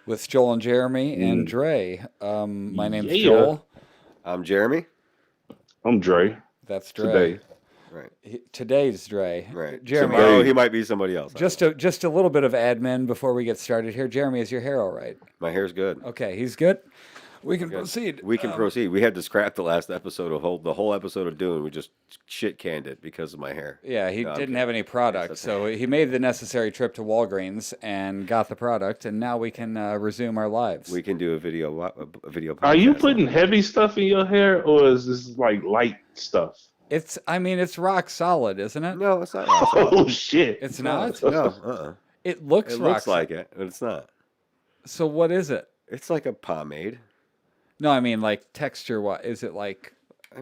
with Joel and Jeremy and Dre. My name's Yeah. Joel. I'm Jeremy. I'm Dre. That's Dre. Today. Right. Today's Dre. Right. Jeremy. Tomorrow he might be somebody else. Just a little bit of admin before we get started here. Jeremy, is your hair all right? My hair's good. Okay, he's good. We can proceed. We can proceed. We had to scrap the last episode of the whole episode of Dune. We just shit canned it because of my hair. Yeah, he No, I'm didn't kidding. have any product, so he made the necessary trip to Walgreens and got the product, and now we can resume our lives. We can do a video podcast. Are you putting heavy stuff in your hair, or is this like light stuff? It's rock solid, isn't it? No, it's not. Oh shit! It's not. No. It looks It rock looks like it, but it's not. So what is it? It's like a pomade. No, I mean like texture. What is it like?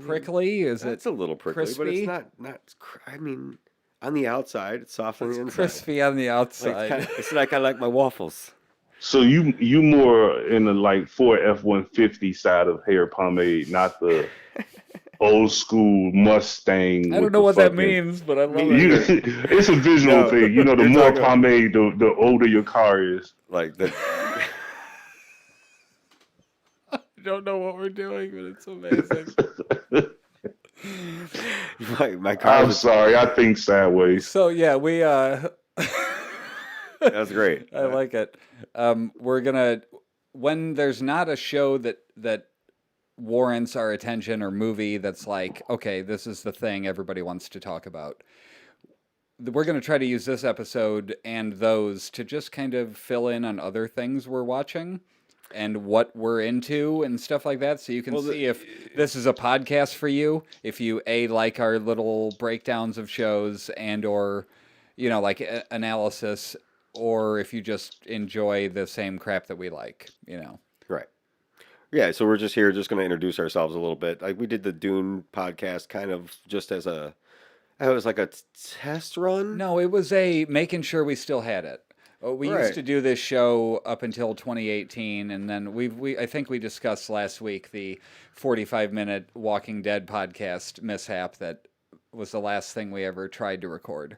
Prickly? Is it? It's a little prickly, but crispy? it's not. I mean, on the outside, it's soft on the inside. Crispy on the outside. It's like I like my waffles. So you more in the like Ford F-150 side of hair pomade, not the old school Mustang. I don't know what that means, but I love it. It's a visual thing. You know, the you're more talking- pomade, the older your car is. Like the. I don't know what we're doing, but it's amazing. my car. I'm sorry, I think sideways. So yeah, we That's great. I like it. We're gonna when there's not a show that warrants our attention or movie that's like, okay, this is the thing everybody wants to talk about. We're gonna try to use this episode and those to just kind of fill in on other things we're watching and what we're into and stuff like that, so you can see if this is a podcast for you, if you like our little breakdowns of shows and or like analysis, or if you just enjoy the same crap that we like. Right. Yeah, so we're just here, just going to introduce ourselves a little bit. Like we did the Dune podcast kind of just as it was like a test run. No, it was making sure we still had it. We used to do this show up until 2018, and then I think we discussed last week the 45-minute Walking Dead podcast mishap that was the last thing we ever tried to record.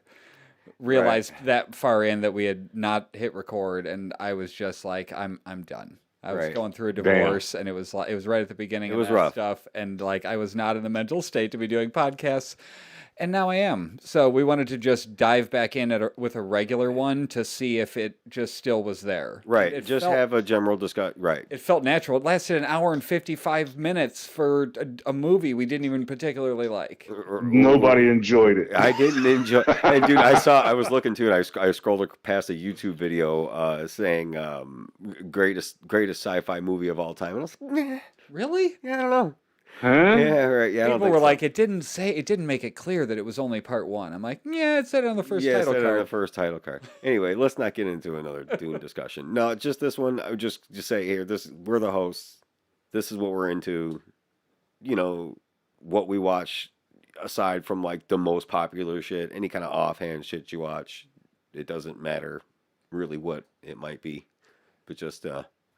Realized that far in that we had not hit record, and I was just like, I'm done. I was going through a divorce, and it was right at the beginning of that rough stuff, and like I was not in the mental state to be doing podcasts. And now I am. So we wanted to just dive back in with a regular one to see if it just still was there. Right. Have a general discussion. Right. It felt natural. It lasted an hour and 55 minutes for a movie we didn't even particularly like. Nobody enjoyed it. I didn't enjoy. And dude, I was looking too, and I scrolled past a YouTube video saying greatest sci-fi movie of all time, and I was like, Really? yeah, I don't know. Huh? Yeah, right. Yeah, I don't People think were so. like, it didn't make it clear that it was only part one. I'm like, yeah, it said it on the first title it said card. on the first title card. Anyway, let's not get into another Dune discussion. No, just this one. I would just say here, we're the hosts. This is what we're into. What we watch aside from like the most popular shit, any kind of offhand shit you watch, it doesn't matter really what it might be, but just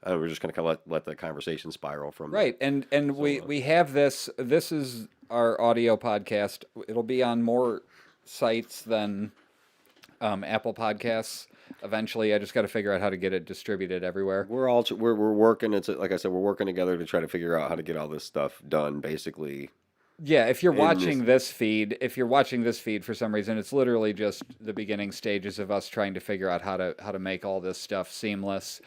we're just gonna kind of let the conversation spiral from right. And we have this. This is our audio podcast. It'll be on more sites than Apple Podcasts. Eventually, I just got to figure out how to get it distributed everywhere. We're working. It's like I said, we're working together to try to figure out how to get all this stuff done. Basically, yeah. If you're watching this feed for some reason, it's literally just the beginning stages of us trying to figure out how to make all this stuff seamless.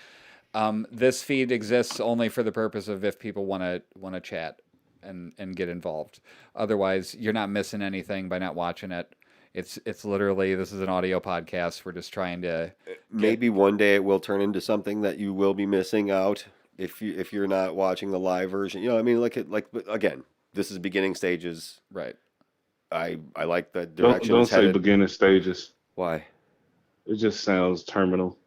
This feed exists only for the purpose of if people want to chat and get involved. Otherwise, you're not missing anything by not watching it. It's literally, this is an audio podcast. We're just trying to maybe one day it will turn into something that you will be missing out if you're not watching the live version. You know what I mean? But again, this is beginning stages. Right. I like the direction. Don't it's say headed. beginning stages. Why? It just sounds terminal.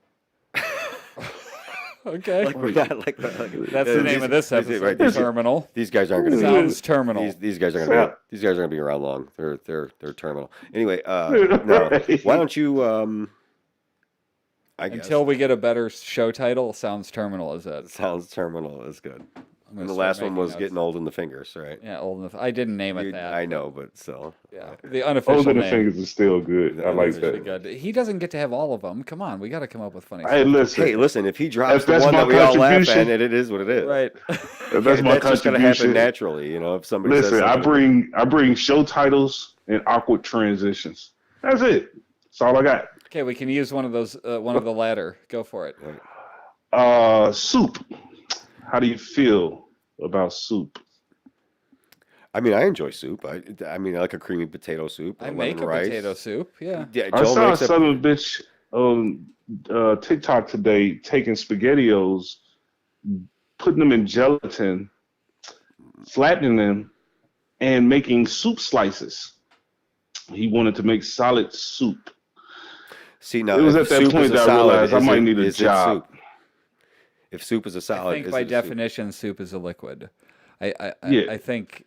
Okay. Like we're not like That's the name of this episode. Right, Terminal. These guys aren't going to Sounds terminal. These guys are going to be around long. They're terminal. Anyway, no. Why don't you I guess Until we get a better show title, sounds terminal is it? sounds terminal is good. I'm gonna And the start last one making was notes. getting old in the fingers, right? Yeah, old enough. I didn't name it that. I know, but still. Yeah, the Old unofficial in the name. Fingers is still good. I like Really that. good. He doesn't get to have all of them. Come on, we got to come up with funny Hey, stuff. listen. Hey, listen, if he drops If the that's one my that we all laugh contribution- at, it is what it is. Right. If that's my That's just going to happen contribution. naturally, you know, if somebody Listen, says I something. bring show titles and awkward transitions. That's it. That's all I got. Okay, we can use one of those. One of the latter. Go for it. Soup. How do you feel about soup? I mean, I enjoy soup. I mean, I like a creamy potato soup. I lemon make a rice. potato soup. Yeah. Yeah, I Joe saw a makes son of a bitch on TikTok today taking SpaghettiOs, putting them in gelatin, flattening them, and making soup slices. He wanted to make solid soup. See, now, It was if at that soup point is a that I salad, realized I is might it- need a is it job. soup? If soup is a I salad, think is by it a soup? definition, soup is a liquid. I Yeah. think.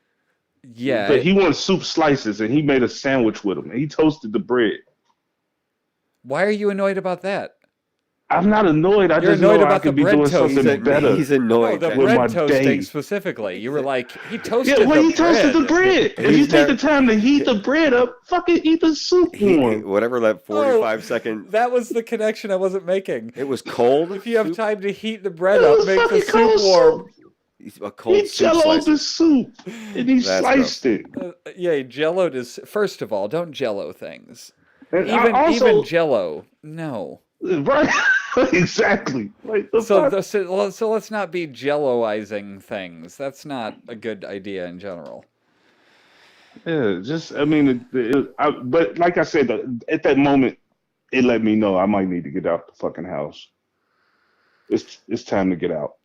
Yeah. But he wanted soup slices, and he made a sandwich with them. And he toasted the bread. Why are you annoyed about that? I'm not annoyed. I You're just annoyed know I about the could be bread doing toast. something better. He's No, annoyed. the that- with my bread toasting day. specifically. You were like, he toasted Yeah, well, the he toasted the bread. If you He's take never- the time to heat the bread up, fucking eat the soup warm. Whatever that 45-second. That was the connection I wasn't making. It was cold. If you have soup? time to heat the bread It up, was make the fucking soup cold warm. soup. A cold He soup jelloed the slices. soup, and he That's sliced it. Yeah, jelloed is. First of all, don't jello things. And I Even also, jello, no. right, exactly. Like the So, fuck? so let's not be jelloizing things. That's not a good idea in general. Yeah, just I mean, but like I said, at that moment, it let me know I might need to get out the fucking house. It's time to get out.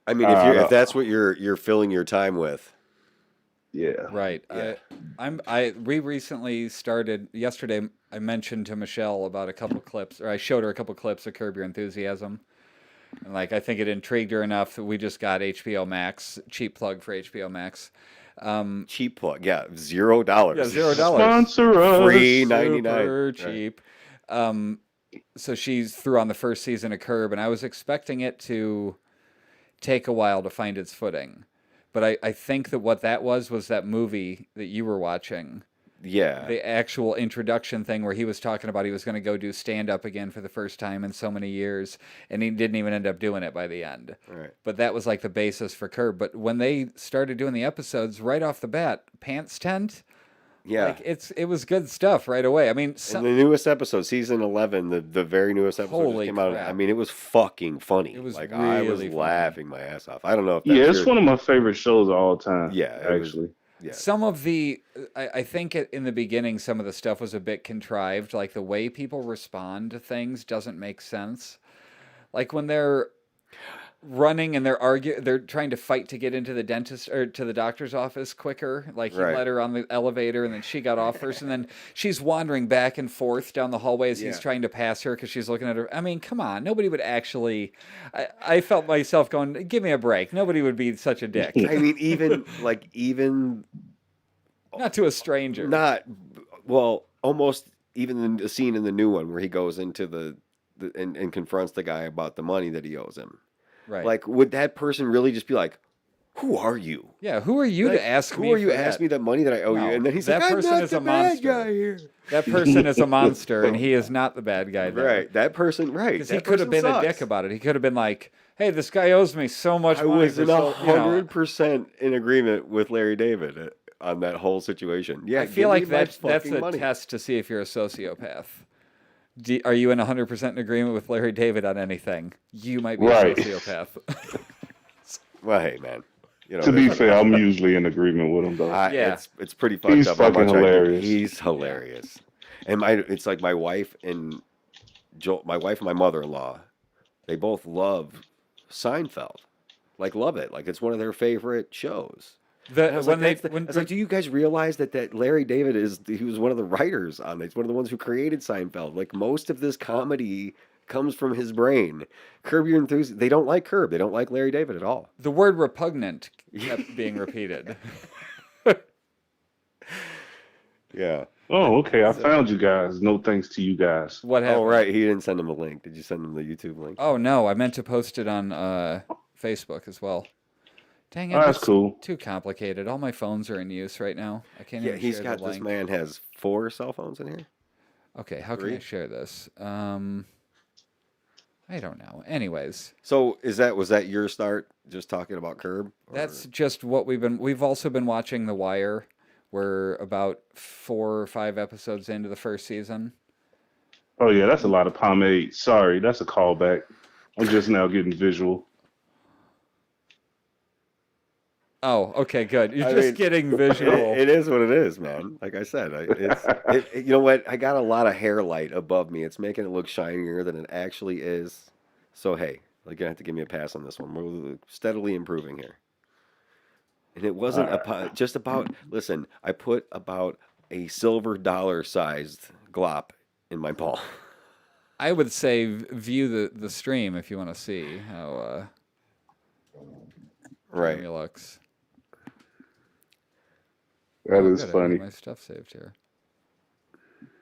I mean, if that's what you're filling your time with. Yeah. Right. Yeah. We recently started yesterday. I mentioned to Michelle about a couple clips, or I showed her a couple clips of Curb Your Enthusiasm. And like, I think it intrigued her enough that we just got HBO Max. Cheap plug for HBO Max. Cheap plug, yeah, $0. Yeah, $0. Sponsor us. Free 99. Super Right. cheap. So she's through on the first season of Curb, and I was expecting it to take a while to find its footing. But I think that what that was that movie that you were watching. Yeah. The actual introduction thing where he was talking about he was going to go do stand-up again for the first time in so many years, and he didn't even end up doing it by the end. Right. But that was like the basis for Curb. But when they started doing the episodes, right off the bat, Pants Tent, Yeah. like it was good stuff right away. I mean, And the newest episode, season 11, the very newest episode Holy just came out. crap. I mean, it was fucking funny. It was like I was really funny. laughing my ass off. I don't know if that's Yeah, it's your- one of my favorite shows of all time. Yeah, it was- actually. yeah. some of the, I think in the beginning, some of the stuff was a bit contrived. Like the way people respond to things doesn't make sense. Like when they're running and they're trying to fight to get into the dentist or to the doctor's office quicker. Like he Right. let her on the elevator and then she got off first, and then she's wandering back and forth down the hallway as he's Yeah. trying to pass her because she's looking at her. I mean, come on, nobody would actually. I felt myself going, "Give me a break." Nobody would be such a dick. I mean, even Not to a stranger. not well, almost even the scene in the new one where he goes into and confronts the guy about the money that he owes him. Right. Like, would that person really just be like, "Who are you? Yeah, who are you Like, to ask me? Who are you for to ask that? me that money that I owe No, you?" And then he's that like, "I'm person not is the a bad monster. guy here." That person is a monster, and he is not the bad guy there. Right, that person. Right, Because he that could have person been a sucks. dick about it. He could have been like, "Hey, this guy owes me so much I money." was for in so-" you know. 100% in agreement with Larry David on that whole situation. Yeah, I feel give me like my that's fucking a money. test to see if you're a sociopath. Are you in 100% in agreement with Larry David on anything? You might be Right. a sociopath. Well, hey, man. You know, To be there's- fair, I'm usually in agreement with him though. Yeah. it's pretty fucked He's up. how fucking much I do. hilarious. He's hilarious. And it's like my wife and my mother-in-law, they both love Seinfeld. Like, love it. Like, it's one of their favorite shows. And I was like, I was like, do you guys realize that Larry David he was one of the writers on it? He's one of the ones who created Seinfeld. Like, most of this comedy comes from his brain. Curb Your Enthusiasm. They don't like Curb. They don't like Larry David at all. the word repugnant kept being repeated. Yeah. Oh, okay. I found you guys. No thanks to you guys. What happened? Oh, right. He didn't send him a link. Did you send him the YouTube link? Oh no, I meant to post it on Facebook as well. Dang Oh, it, that's it's cool. too complicated. All my phones are in use right now. I can't Yeah, even he's share the got this link. man has 4 cell phones in here. Okay, how can I 3. share this? I don't know. Anyways, So was that your start? Just talking about Curb, that's or just what we've also been watching The Wire. We're about 4 or 5 episodes into the first season. Oh yeah, that's a lot of pomade. Sorry, that's a callback. I'm just now getting visual. Oh, okay, good. You're I just mean, getting visual. it is what it is, man. Like I said, you know what? I got a lot of hair light above me. It's making it look shinier than it actually is. So hey, like, you have to give me a pass on this one. We're steadily improving here. And it wasn't All right. just about. Listen, I put about a silver dollar sized glop in my palm. I would say view the stream if you want to see how Right. Jeremy looks. That Oh, is good. I got funny. my stuff saved here.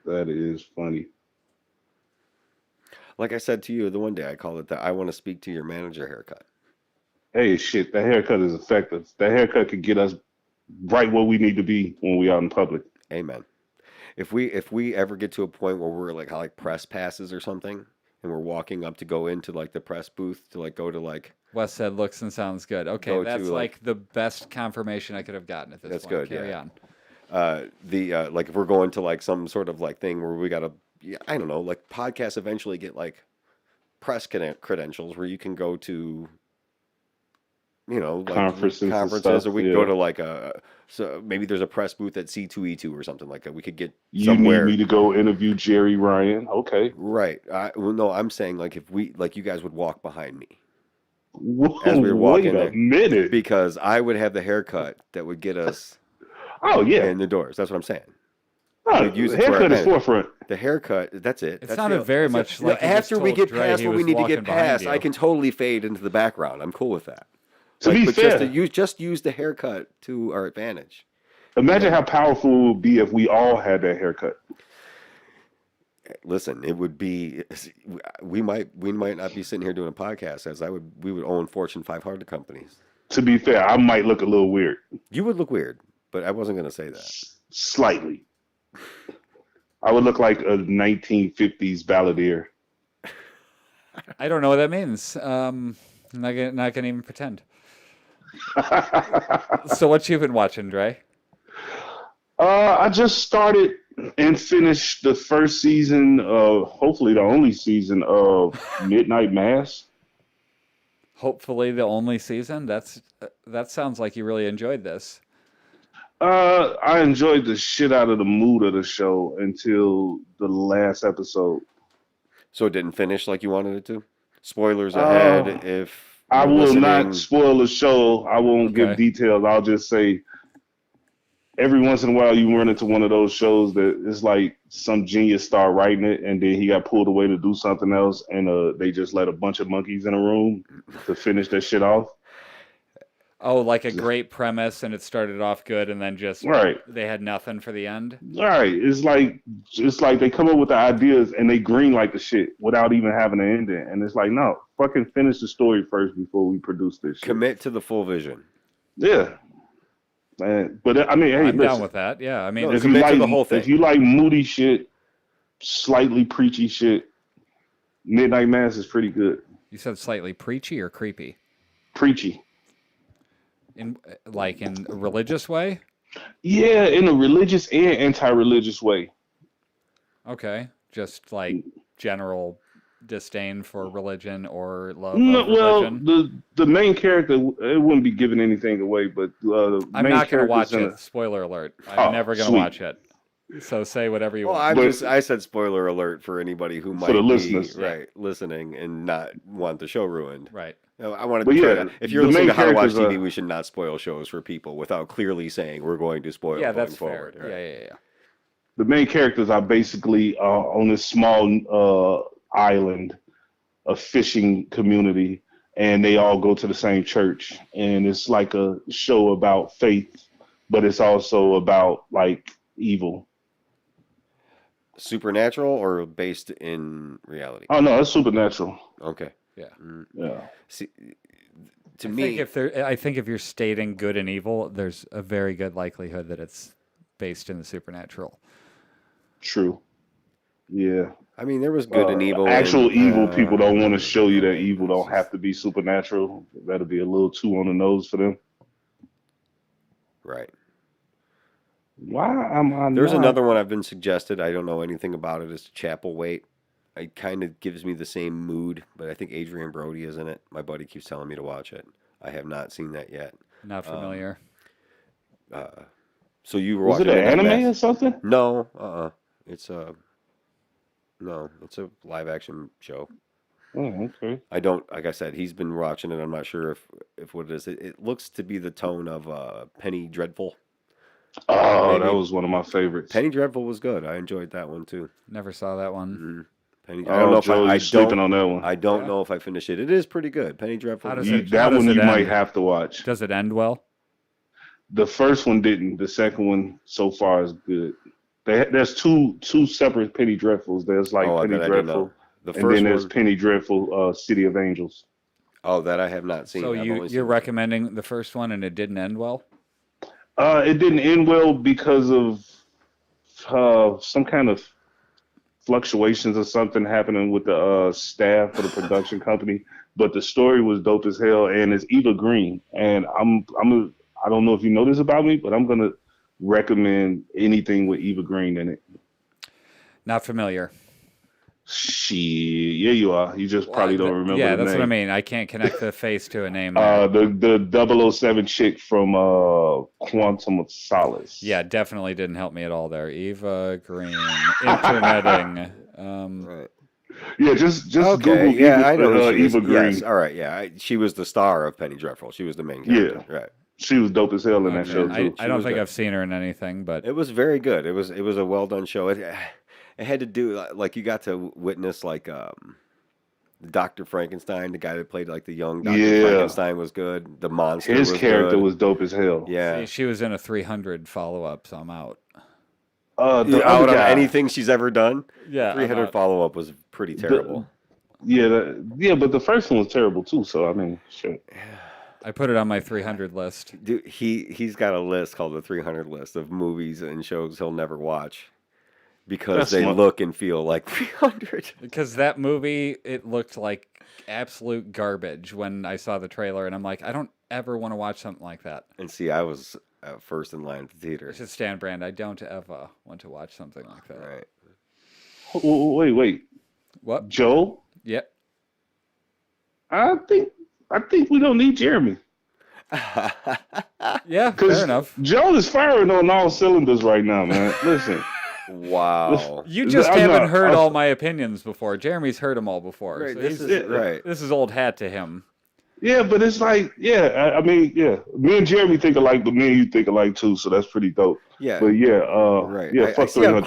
That is funny. Like I said to you the one day, I called it the "I want to speak to your manager" haircut. Hey, shit, that haircut is effective. That haircut could get us right where we need to be when we out in public. Amen. If we ever get to a point where we're like press passes or something, and we're walking up to go into like the press booth to like go to like Wes said looks and sounds good. Okay, go that's to like like the best confirmation I could have gotten at this that's point. good, Carry yeah. on. Like if we're going to like some sort of like thing where we gotta, yeah, I don't know, like podcasts eventually get like press credentials where you can go to, like Conferences and conferences, stuff. or we can go Yeah. to like so maybe there's a press booth at C2E2 or something like that. We could get You need me somewhere. to go interview Jerry Ryan. Okay. Right. Well, no, I'm saying like if we like you guys would walk behind me as we were Wait walking a there, minute. because I would have the haircut that would get us Oh, yeah. in the doors. That's what I'm saying. Oh, We'd use it to our haircut is advantage. forefront. The haircut, that's it. It That's sounded very much like you just after we told get Dre past he what we was need to walking get behind past, you. I can totally fade into the background. I'm cool with that. To be But fair, just use the haircut to our advantage. imagine how powerful it would be if we all had that haircut. Listen, it would be we might not be sitting here doing a podcast as we would own Fortune 500 companies. To be fair, I might look a little weird. You would look weird, but I wasn't going to say that. Slightly. I would look like a 1950s balladeer. I don't know what that means. Not gonna even pretend. So what you been watching, Dre? I just started and finished the first season of, hopefully the only season of Midnight Mass. Hopefully the only season. That sounds like you really enjoyed this. I enjoyed the shit out of the mood of the show until the last episode. So it didn't finish like you wanted it to? Spoilers Uh, ahead if I you're will listening. not spoil the show. I won't give Okay. details. I'll just say every once in a while you run into one of those shows that it's like some genius started writing it and then he got pulled away to do something else and they just let a bunch of monkeys in a room to finish that shit off. Oh, like a great premise, and it started off good, and then just Right. they had nothing for the end. All right. It's like they come up with the ideas and they green like the shit without even having an ending. And it's like, no, fucking finish the story first before we produce this shit. Commit to the full vision. Yeah. But I mean, hey, I'm listen. down with that. Yeah, I mean, No, If commit you to like the whole thing. If you like moody shit, slightly preachy shit, Midnight Mass is pretty good. you said slightly preachy or creepy Preachy. in a religious way. Yeah, in a religious and anti-religious way. Okay, just like general disdain for religion or love No, of well, religion. the main character, it wouldn't be giving anything away, but the I'm main not going to watch character's in it. Spoiler alert. I'm Oh, never going to sweet. watch it. So say whatever you Well, want. But- I said spoiler alert for anybody who might For the be listeners. listening and not want the show ruined. Right. No, I want But to yeah, if you're the listening main to How to Watch characters TV, are- we should not spoil shows for people without clearly saying we're going to spoil Yeah, going that's forward. fair. right? Yeah. The main characters are basically on this small island, a fishing community, and they all go to the same church. And it's like a show about faith, but it's also about like evil. Supernatural or based in reality? Oh no, it's supernatural. Okay. Yeah. Mm. Yeah. See, to I me, think if you're stating good and evil, there's a very good likelihood that it's based in the supernatural. True. Yeah. I mean, there was good and evil Actual in evil people don't want to show you that okay, evil it's don't just- have to be supernatural. That'll be a little too on the nose for them. right. Why am I There's not? another one I've been suggested. I don't know anything about it. It's Chapel Wait. It kind of gives me the same mood, but I think Adrian Brody is in it. My buddy keeps telling me to watch it. I have not seen that yet. Not familiar. So you were Was it watching an it on anime or Math? something? No, It's a live action show. Oh, okay. I don't like I said, he's been watching it. I'm not sure if what it is. It looks to be the tone of Penny Dreadful. Oh, that Maybe. was one of my favorites. Penny Dreadful was good. I enjoyed that one too. Never saw that one. Mm-hmm. Penny. Oh, I don't know if Joe, I you're sleeping don't. on that one. I don't Yeah. know if I finished it. It is pretty good. Penny Dreadful. How does You, it- how that does one it you might end? have to watch. Does it end well? The first one didn't. The second one so far is good. There's two separate Penny Dreadfuls. There's like Penny that I didn't know. Dreadful, The and first then there's one. Penny Dreadful, City of Angels. Oh, that I have not seen. So I've only you're seen recommending the first one and it didn't end well? It didn't end well because of some kind of fluctuations or something happening with the staff for the production company. But the story was dope as hell, and it's Eva Green. And I don't know if you know this about me, but I'm gonna recommend anything with Eva Green in it. Not familiar. Shit, yeah, you are. You just probably don't remember Yeah, the that's name. what I mean. I can't connect the face to a name there. The 007 chick from Quantum of Solace. Yeah, definitely didn't help me at all there. Eva Green, interneting. Right. Yeah, just Okay. Google Yeah, Eva, I know who she is. Eva Green. Yes. All right. Yeah. She was the star of Penny Dreadful. She was the main character. Yeah. Right. She was dope as hell in that Okay, show too. I don't was think good. I've seen her in anything, but It was very good. It was a well done show. It had to do like you got to witness like Dr. Frankenstein, the guy that played like the young Dr. Yeah. Frankenstein was good. The monster His was character good. was dope as hell. Yeah. see, she was in a 300 follow-up, so I'm out. The You out other on guy. anything she's ever done? Yeah, I'm 300 out. follow up was pretty terrible. Yeah, but the first one was terrible too. So I mean, shit. I put it on my 300 list Dude, he's got a list called the 300 list of movies and shows he'll never watch because That's they smart. look and feel like 300. because that movie, it looked like absolute garbage when I saw the trailer, and I'm like, I don't ever want to watch something like that. And see, I was first in line at the theater. It's just Stan Brand. I don't ever want to watch something like that. Right. Wait, What? Joe? Yep. I think we don't need Jeremy Yeah, because fair enough. Joe is firing on all cylinders right now, man. Listen, Wow. You just I'm haven't not- heard I'm- all my opinions before. Jeremy's heard them all before. Right, So this he's- is right. this is old hat to him. yeah, but it's like, yeah, I mean, yeah, me and Jeremy think alike, but me and you think alike too, so that's pretty dope. Yeah. But yeah, Right. yeah, I fuck see how 300.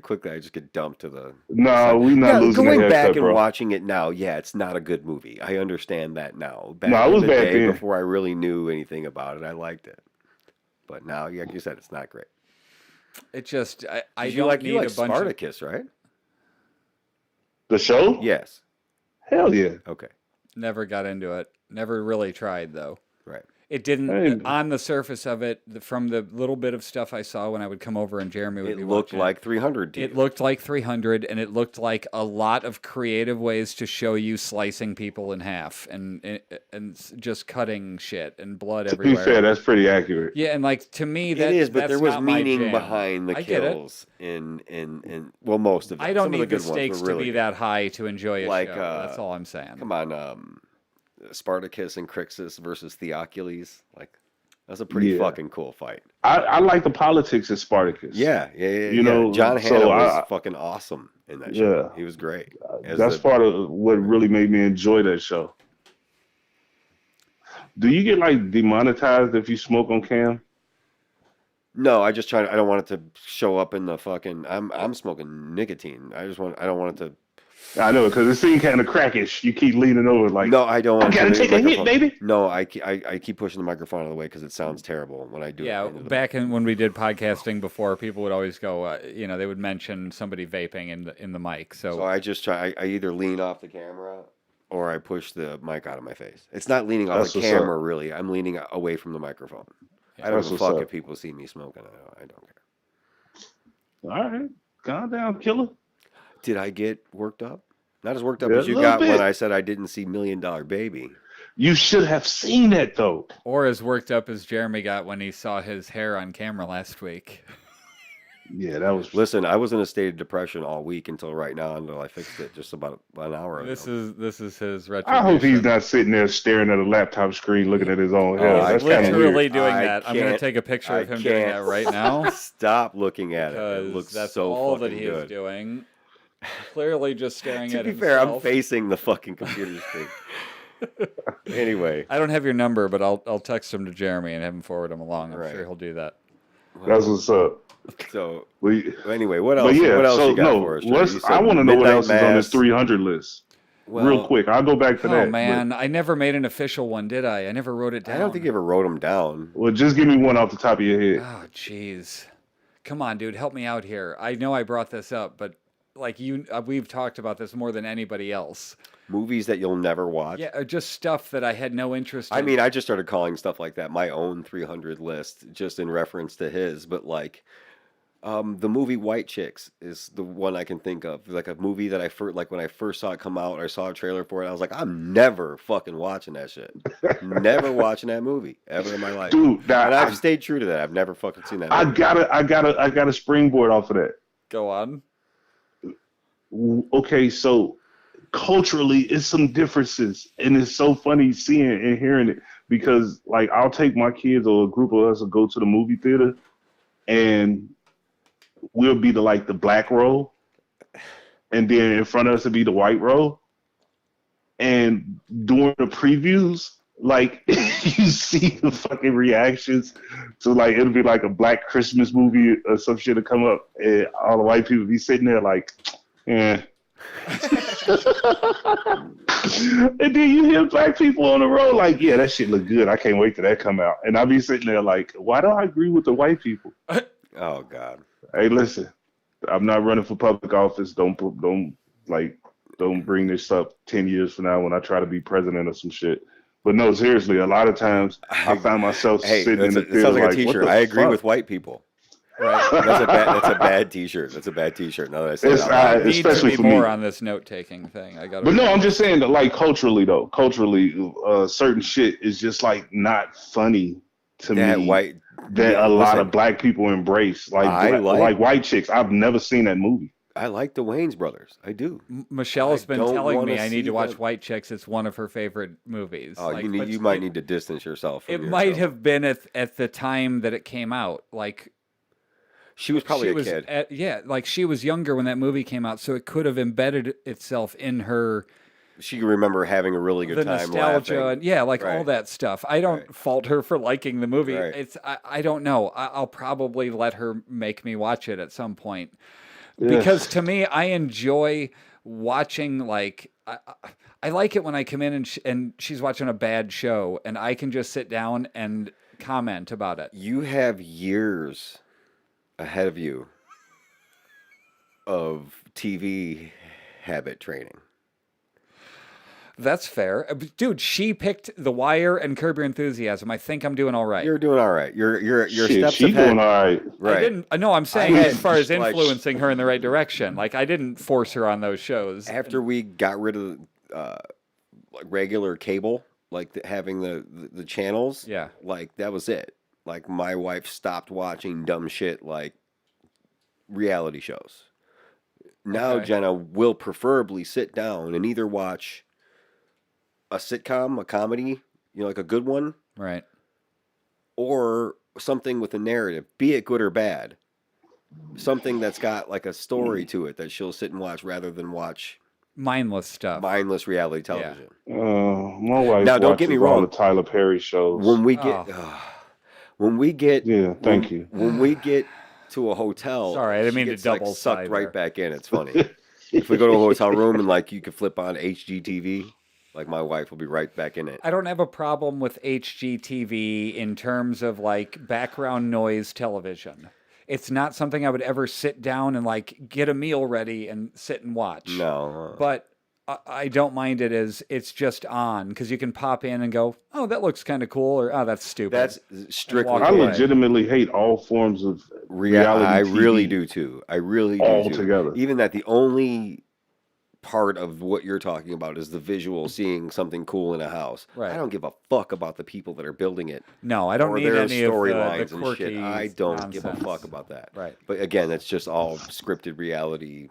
quickly I just get dumped to the. Nah, we not Yeah, losing going the back haircut, and bro. watching it now, yeah, it's not a good movie. I understand that now. Back No, it in was the bad day, then. before I really knew anything about it, I liked it. But now, like you said, it's not great. It just I you don't like need you like a bunch Spartacus, right? The show? Yes. Hell yeah. Okay. never got into it. Never really tried though. Right. It didn't Hey. on the surface of it. From the little bit of stuff I saw when I would come over and Jeremy would It be looked watching like 300 to It you. looked like 300, and it looked like a lot of creative ways to show you slicing people in half and just cutting shit and blood To be everywhere. fair, that's pretty accurate. Yeah, and like to me, It that is, but that's there was not my meaning jam. behind the I get it. kills in well, most of it. I don't Some of need the the good stakes ones were really to be that high to enjoy a Like, show. That's all I'm saying. Come on, Spartacus and Crixus versus Theocules. Like, that's a pretty Yeah. fucking cool fight. I like the politics of Spartacus. Yeah. You know, John so Hannah was I- fucking awesome in that show. Yeah. He was great. As That's the- part of what really made me enjoy that show. Do you get like demonetized if you smoke on cam? No, I don't want it to show up in the fucking. I'm smoking nicotine. I don't want it to. I know, because it seemed kind of crackish. You keep leaning over like, No, I don't I want. gotta to take a hit, baby. No, I keep pushing the microphone out of the way because it sounds terrible when I do Yeah, it. back when we did podcasting before, people would always go, they would mention somebody vaping in the mic. So I just try. I either lean off the camera, or I push the mic out of my face. It's not leaning on That's the what's camera, up. really. I'm leaning away from the microphone. Yeah. I don't That's give a what's fuck up. if people see me smoking. I don't care. All right, calm down, killer. Did I get worked up? Not as worked up Yeah, a as you little got when bit. I said I didn't see $1 Million Baby. You should have seen that though. Or as worked up as Jeremy got when he saw his hair on camera last week. Yeah, that was. Listen, I was in a state of depression all week until right now, until I fixed it just about an hour ago. This is his I hope he's retribution. not sitting there staring at a laptop screen looking at his own Oh, hair. He's That's kind of literally weird. doing I that. I'm gonna can't- take a picture of I him doing can't. that right now Stop looking at it. It because looks that's so all that fucking he good. is doing. Clearly, just staring To at be himself. fair, I'm facing the fucking computer screen. Anyway, I don't have your number, but I'll text him to Jeremy and have him forward him along. I'm Right. sure he'll do that. That's what's up. so We, anyway, what but else? yeah, what else so you got no, for us? Trey? You said I want to know what Midnight else is on this Mass. 300 list. Well, Real quick, I'll go back to Oh that. man, I never made an official one, did I? I never wrote it down. I don't think you ever wrote them down. Well, just give me one off the top of your head. Oh jeez, come on, dude, help me out here. I know I brought this up, but like we've talked about this more than anybody else. Movies that you'll never watch. Yeah, or just stuff that I had no interest in. I mean, I just started calling stuff like that my own 300 list, just in reference to his. But like, the movie White Chicks is the one I can think of. Like a movie that I first, like when I first saw it come out, I saw a trailer for it. I was like, I'm never fucking watching that shit. Never watching that movie ever in my life. Dude, now, And I've stayed true to that. I've never fucking seen that I movie. gotta springboard off of that. Go on. Okay, so culturally, it's some differences, and it's so funny seeing and hearing it because, like, I'll take my kids or a group of us will go to the movie theater, and we'll be the black row, and then in front of us will be the white row, and during the previews, like you see the fucking reactions to like it'll be like a black Christmas movie or some shit to come up, and all the white people be sitting there like, yeah. And then you hear black people on the road like, yeah, that shit look good. I can't wait till that come out. And I be sitting there like, why do I agree with the white people? Oh God. Hey, listen, I'm not running for public office. Don't bring this up 10 years from now when I try to be president or some shit. But no, seriously, a lot of times I find myself Hey, sitting in the it theater sounds like a what T-shirt. the I agree fuck? with white people. Right. That's a bad T-shirt. That's a bad T-shirt. Now that I say it It's, out loud. I need to especially be for more me. on this note taking thing. I gotta. But no, I'm just saying that like culturally, certain shit is just like not funny to that me. white. That yeah, a lot listen, of black people embrace, like White Chicks. I've never seen that movie. I like the Wayans brothers. I do. Michelle has I been don't telling wanna me I need see to watch them. White Chicks. It's one of her favorite movies. Oh, Like, but you might need to distance yourself from It yourself. might have been at the time that it came out. Like She was probably she a was kid. like she was younger when that movie came out, so it could have embedded itself in her She can remember having a really good the time nostalgia laughing. and all Right. that stuff. I don't Right. fault her for liking the movie. Right. It's I don't know. I'll probably let her make me watch it at some point. Yeah. Because to me, I enjoy watching like I like it when I come in and she's watching a bad show and I can just sit down and comment about it. You have years ahead of you of TV habit training. That's fair, dude. She picked The Wire and Curb Your Enthusiasm. I think I'm doing all right. You're doing all right. Your Shit, steps she ahead. doing all right. Right. I didn't. No, I'm saying had as far as like- influencing her in the right direction. Like I didn't force her on those shows. After we got rid of like regular cable, like having the channels, Yeah. like that was it. Like my wife stopped watching dumb shit like reality shows. Now Okay. Jenna will preferably sit down and either watch a sitcom, a comedy, like a good one, Right. or something with a narrative, be it good or bad. Something that's got like a story to it that she'll sit and watch rather than watch Mindless stuff. mindless reality television. My wife Now, don't get me watches all wrong. the Tyler Perry shows. When we get Yeah, thank you. When we get to a hotel, Sorry, I didn't she mean to gets, like, double sucked side right there. back in. It's funny. If we go to a hotel room and like you can flip on HGTV, like my wife will be right back in it. I don't have a problem with HGTV in terms of like background noise television. It's not something I would ever sit down and like get a meal ready and sit and watch. No, But I don't mind it as it's just on because you can pop in and go, oh, that looks kind of cool, or oh, that's stupid, That's and strictly walk I away. legitimately hate all forms of reality I really TV do too. I really do too. altogether. Even that the only part of what you're talking about is the visual, seeing something cool in a house. I Right. don't give a fuck about the people that are building it No, I don't or need their any of the storylines and shit. quirky I don't give a fuck nonsense. about that. Right. But again, that's just all scripted reality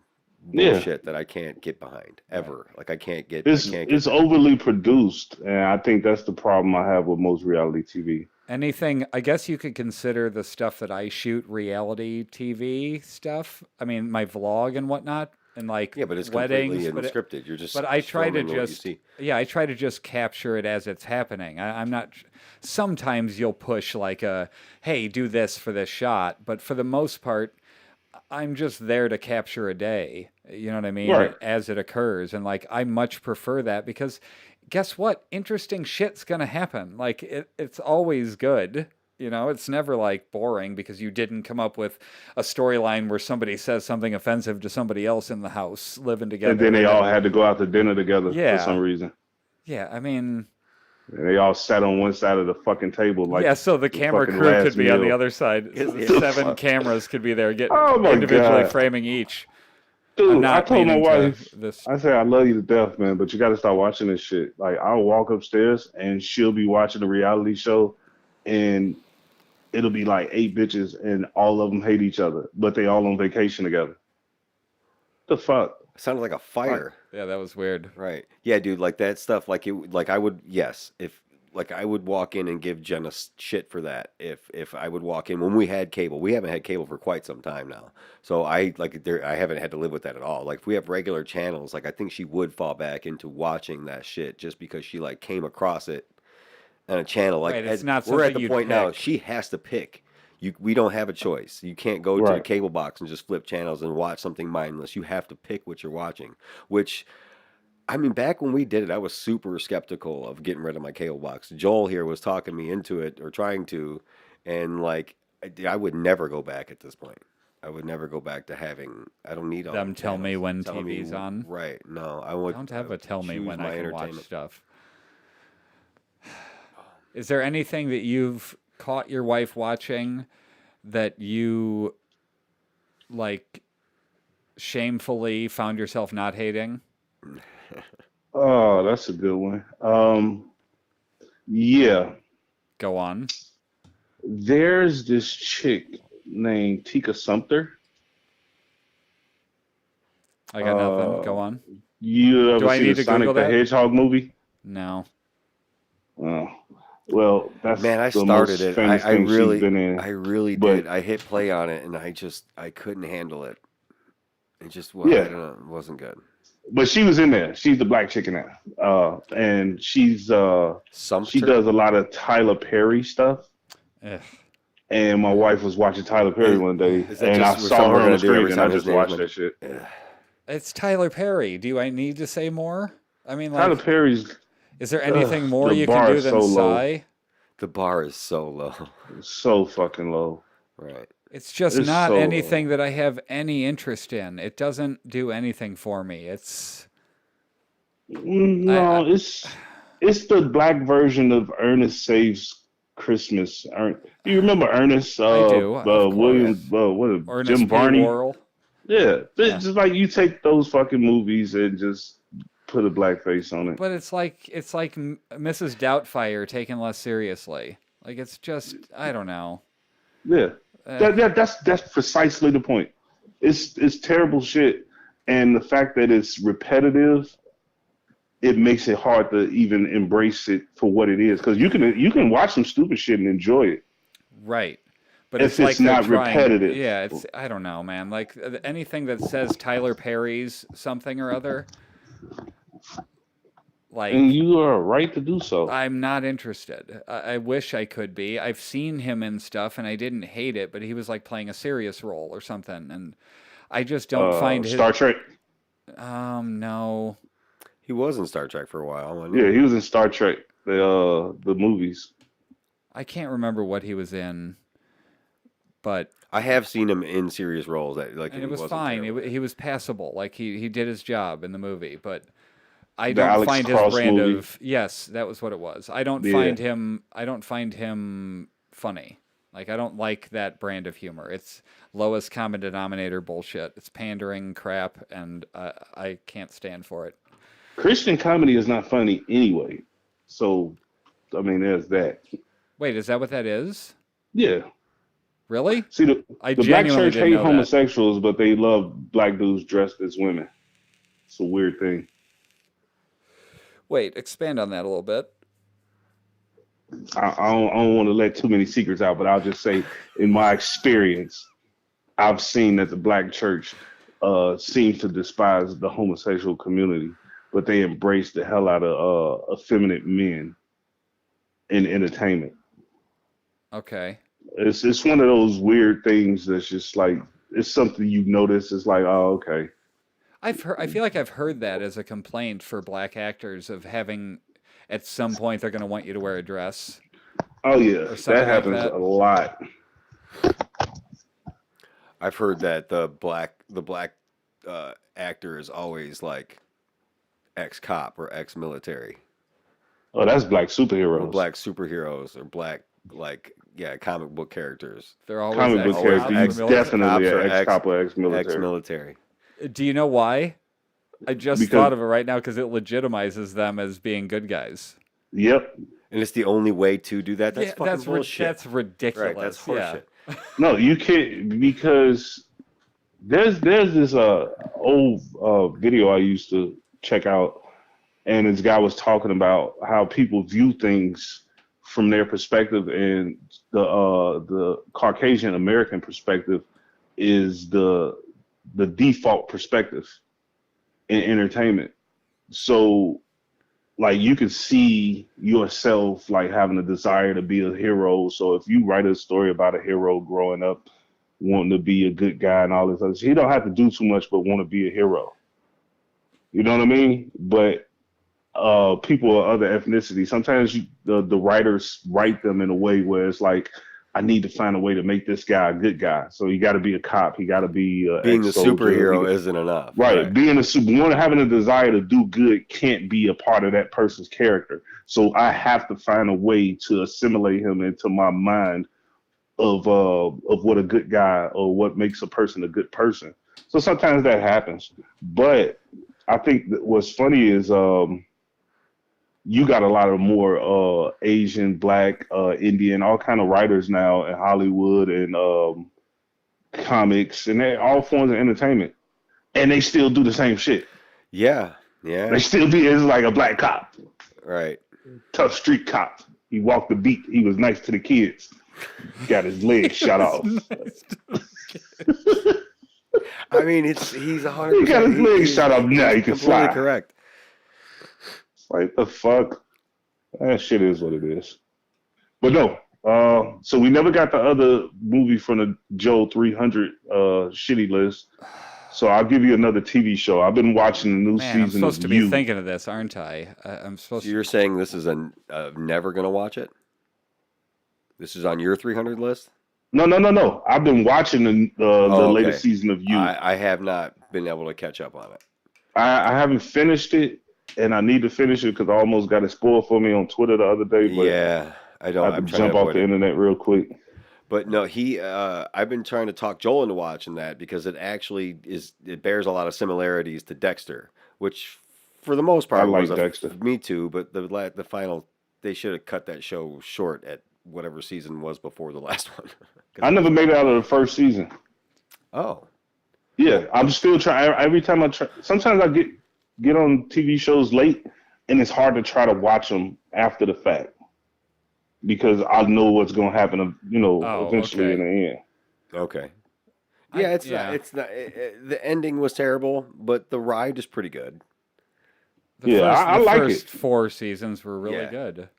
Yeah, bullshit that I can't get behind Right. ever. Like I can't get it's there. overly produced, and I think that's the problem I have with most reality TV. Anything, I guess you could consider the stuff that I shoot reality TV stuff. I mean, my vlog and whatnot, and like Yeah, but it's completely weddings, unscripted. You're just but I try to filming what you just, see. yeah, I try to just capture it as it's happening. I'm not, sometimes you'll push like a, hey, do this for this shot, but for the most part, I'm just there to capture a day. You know what I mean? Right. As it occurs. And like, I much prefer that because guess what? Interesting shit's going to happen. Like, it's always good. You know, it's never like boring because you didn't come up with a storyline where somebody says something offensive to somebody else in the house living And then together. they And all then, had to go out to dinner together for some yeah. reason. Yeah. I mean, And they all sat on one side of the fucking table like yeah, so the the camera fucking crew last could be on the meal. other side. So the Yeah. The 7 fuck? cameras could be there, get Oh my individually god, framing each. I'm dude! I not told my meaning to wife, this. I said I love you to death, man, but you got to start watching this shit. Like I'll walk upstairs and she'll be watching a reality show, and it'll be like 8 bitches, and all of them hate each other, but they all on vacation together. The fuck? It sounded like a Like, fire. Yeah, that was weird. Right. Yeah, dude, like that stuff, like it, like I would, yes, if like I would walk in and give Jenna shit for that. If I would walk in when we had cable, we haven't had cable for quite some time now. So I like there, I haven't had to live with that at all. Like if we have regular channels, like I think she would fall back into watching that shit just because she like came across it on a channel. Like Right, it's not we're at something the you'd point now, pick. she has to pick. We don't have a choice. You can't go to the right? cable box and just flip channels and watch something mindless. You have to pick what you're watching, which I mean, back when we did it, I was super skeptical of getting rid of my cable box. Joel here was talking me into it or trying to, and like I would never go back at this point. I would never go back to having. I don't need all Them the tell me channels when telling me TV's on. right. No, I I would. don't I have a would tell me choose when my I can watch entertainment. stuff. Is there anything that you've caught your wife watching that you like shamefully found yourself not hating? Oh, that's a good one. Yeah, Go on. there's this chick named Tika Sumpter. I got nothing. Go Uh, on. you Do ever I see the need to Google Sonic the that? Hedgehog movie? No. Oh, well, that's Man, I the started most it. famous thing she's been in. I really But did. I hit play on it, and I couldn't handle it. It just, well, I yeah, don't know, it wasn't good. but she was in there. She's the black chick in there. And she Sumpter does a lot of Tyler Perry stuff. Ugh. And my wife was watching Tyler Perry is, one day, is that and I just saw something her we're on gonna the do every screen, and I time his just name's watched mentioned? that shit. Ugh. It's Tyler Perry. Do I need to say more? I mean, Tyler like, Perry's is there anything more the you can bar do is than so low, sigh? The bar is so low. so fucking low. Right. It's just It's not so anything low. that I have any interest in. It doesn't do anything for me. I No, it's the black version of Ernest Saves Christmas. Do you remember Ernest? I do, of William, course. Jim Ernest P. Varney. Worrell. Yeah, Yeah. it's just like you take those fucking movies and just put a black face on it. But it's like Mrs. Doubtfire taken less seriously. Like it's just I don't know. Yeah, Uh, that's precisely the point. It's terrible shit, and the fact that it's repetitive, it makes it hard to even embrace it for what it is. Because you can watch some stupid shit and enjoy it right. But it's if like it's they're not trying. repetitive, Yeah, it's I don't know, man. Like anything that says Tyler Perry's something or other, and like you are right to do so. I'm not interested. I wish I could be. I've seen him in stuff and I didn't hate it, but he was like playing a serious role or something, and I just don't find his. Star Trek. No. He was in Star Trek for a while, wasn't he? Yeah, he was in Star Trek, the movies. I can't remember what he was in, but I have seen him in serious roles that like and he it was wasn't fine. terrible. He was passable. Like he did his job in the movie, but I The don't Alex find his Cross brand movie. of yes, that was what it was. I don't Yeah. find him. I don't find him funny. Like I don't like that brand of humor. It's lowest common denominator bullshit. It's pandering crap, and I can't stand for it. Christian comedy is not funny anyway. So, I mean, there's that. Wait, is that what that is? Yeah. Really? See, the, I the black genuinely church didn't hate know that. homosexuals, but they love black dudes dressed as women. It's a weird thing. Wait, expand on that a little bit. I don't want to let too many secrets out, but I'll just say, in my experience, I've seen that the black church seems to despise the homosexual community, but they embrace the hell out of effeminate men in entertainment. Okay. It's one of those weird things that's just like it's something you notice. It's like, oh, okay. I've heard. I feel like I've heard that as a complaint for black actors of having, at some point, they're going to want you to wear a dress Oh yeah, or that something like happens a that. lot. I've heard that the black actor is always like ex cop or ex military Oh, that's black or superheroes. black superheroes or black like yeah comic book characters. They're always Comic book Always ex-cops character. or He's ex ex military. definitely cops an or ex-cop or ex-military. ex-military. Do you know why? I just Because thought of it right now because it legitimizes them as being good guys. yep, And it's the only way to do that. That's Yeah, fucking bullshit. that's Right, that's ridiculous. Yeah. horseshit. no, you can't because there's this old video I used to check out, and this guy was talking about how people view things from their perspective, and the Caucasian American perspective is the default perspective in entertainment. So like you can see yourself like having a desire to be a hero. So if you write a story about a hero growing up wanting to be a good guy and all this other shit, he don't have to do too much but want to be a hero. You know what I mean? But people of other ethnicities, sometimes the writers write them in a way where it's like, I need to find a way to make this guy a good guy. So he got to be a cop. He got to be an Being the ex-soldier. superhero isn't enough. Right. Being a super one having a desire to do good can't be a part of that person's character. So I have to find a way to assimilate him into my mind of what a good guy or what makes a person a good person. So sometimes that happens. But I think that what's funny is you got a lot of more Asian, black, Indian, all kind of writers now in Hollywood and comics and all forms of entertainment, and they still do the same shit. Yeah. They Yeah. still be it's like a black cop, Right. tough street cop. He walked the beat. He was nice to the kids. Got his leg shot off. I mean, he's He got 100%. his leg shot off. Now he can completely fly. correct. It's like the fuck. That shit is what it is. But no. So we never got the other movie from the Joe 300 shitty list. So I'll give you another TV show. I've been watching the new Man, I'm season supposed of to be You. thinking of this, aren't I? I'm So supposed to. you're saying this is never gonna watch it? This is on your 300 list? No. I've been watching the Oh, okay. latest season of You. I have not been able to catch up on it. I haven't finished it, and I need to finish it because I almost got it spoiled for me on Twitter the other day. But Yeah, I I don't. have to I'm trying jump to off avoid the it. internet real quick. But no, I've been trying to talk Joel into watching that because it bears a lot of similarities to Dexter, which for the most I part like was Dexter. me too. But the final, they should have cut that show short at whatever season was before the last one. 'Cause I it was- never made it out of the first season. Oh, Yeah, I'm still trying. Every time I try, sometimes I get on TV shows late, and it's hard to try to watch them after the fact because I know what's going to happen. Oh, Eventually in okay. the end. okay. I- Yeah, it's yeah. not. It's not. The ending was terrible, but the ride is pretty good. I The like first it. 4 seasons were really Yeah. good.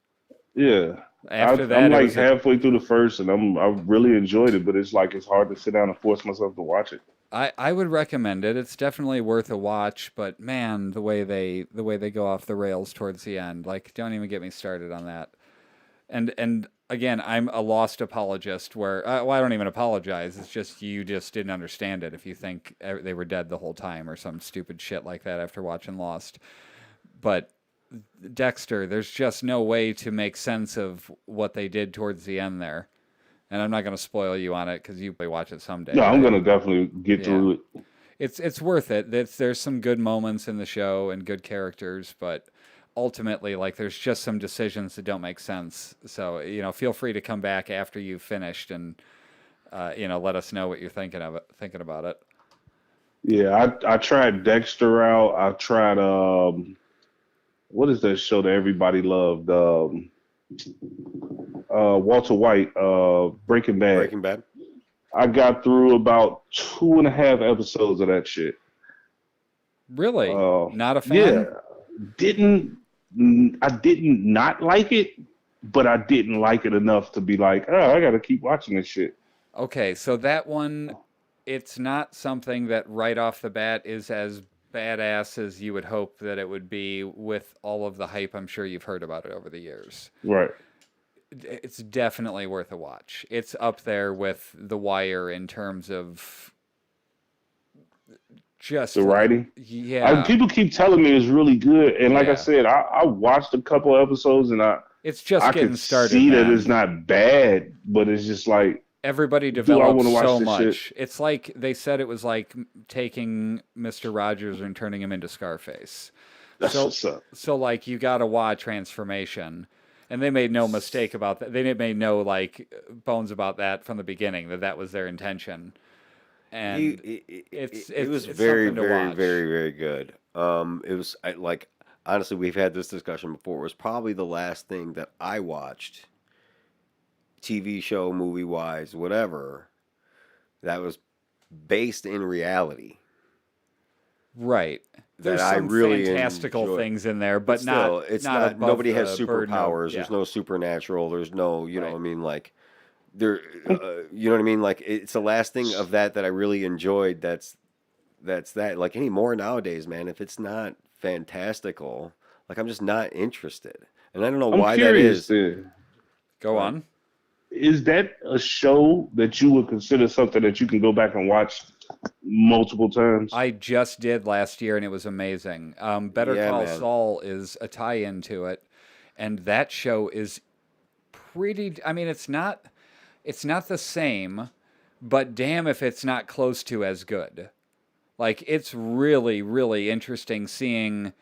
Yeah, After I'm that, it like was halfway through the first, and I really enjoyed it, but it's like it's hard to sit down and force myself to watch it. I would recommend it. It's definitely worth a watch, but man, the way they go off the rails towards the end, like don't even get me started on that. And again, I'm a lost apologist where I don't even apologize. It's just you just didn't understand it if you think they were dead the whole time or some stupid shit like that after watching Lost. But Dexter, there's just no way to make sense of what they did towards the end there. And I'm not going to spoil you on it because you may watch it someday, No, I'm right? gonna definitely get Yeah. through it. It's worth it. There's some good moments in the show and good characters, but ultimately, like, there's just some decisions that don't make sense. So, feel free to come back after you've finished and let us know what you're thinking about it. Yeah, I tried Dexter out. I tried what is that show that everybody loved? Walter White, Breaking Bad. Breaking Bad. I got through about 2.5 episodes of that shit. Really? Not a Yeah, fan? didn't I didn't not like it, but I didn't like it enough to be like, oh, I gotta keep watching this shit. Okay, so that one, it's not something that right off the bat is as badass as you would hope that it would be with all of the hype I'm sure you've heard about it over the years. Right. It's definitely worth a watch. It's up there with The Wire in terms of just The writing. yeah, People keep telling me it's really good, and like I yeah. said, I watched a couple episodes, and It's just I getting could started, see that man. it's not bad, but it's just like, Everybody do I develops want to watch so this much. shit? It's like they said it was like taking Mr. Rogers and turning him into Scarface. That's So, what's up. so like you got to watch Transformation, and they made no mistake about that. They made no like bones about that from the beginning that was their intention. And It was it's very, something to very, watch. very, very good. It was like honestly, we've had this discussion before. It was probably the last thing that I watched, TV show, movie wise, whatever, that was based in reality. Right. There's That I some really fantastical enjoy. things in there, But but still, not it's not not. above Nobody has the burden of- superpowers. yeah. There's no supernatural. There's no, you know, Right. what I mean, like there, you know what I mean. Like it's the last thing of that I really enjoyed. That's that. Like anymore nowadays, man. If it's not fantastical, like I'm just not interested. And I don't know I'm why that curious. is. Then, Go on. is that a show that you would consider something that you can go back and watch multiple times? I just did last year, and it was amazing. Better Yeah, Call man. Saul is a tie-in to it, and that show is pretty. I mean, it's not the same, but damn if it's not close to as good. Like it's really, really interesting seeing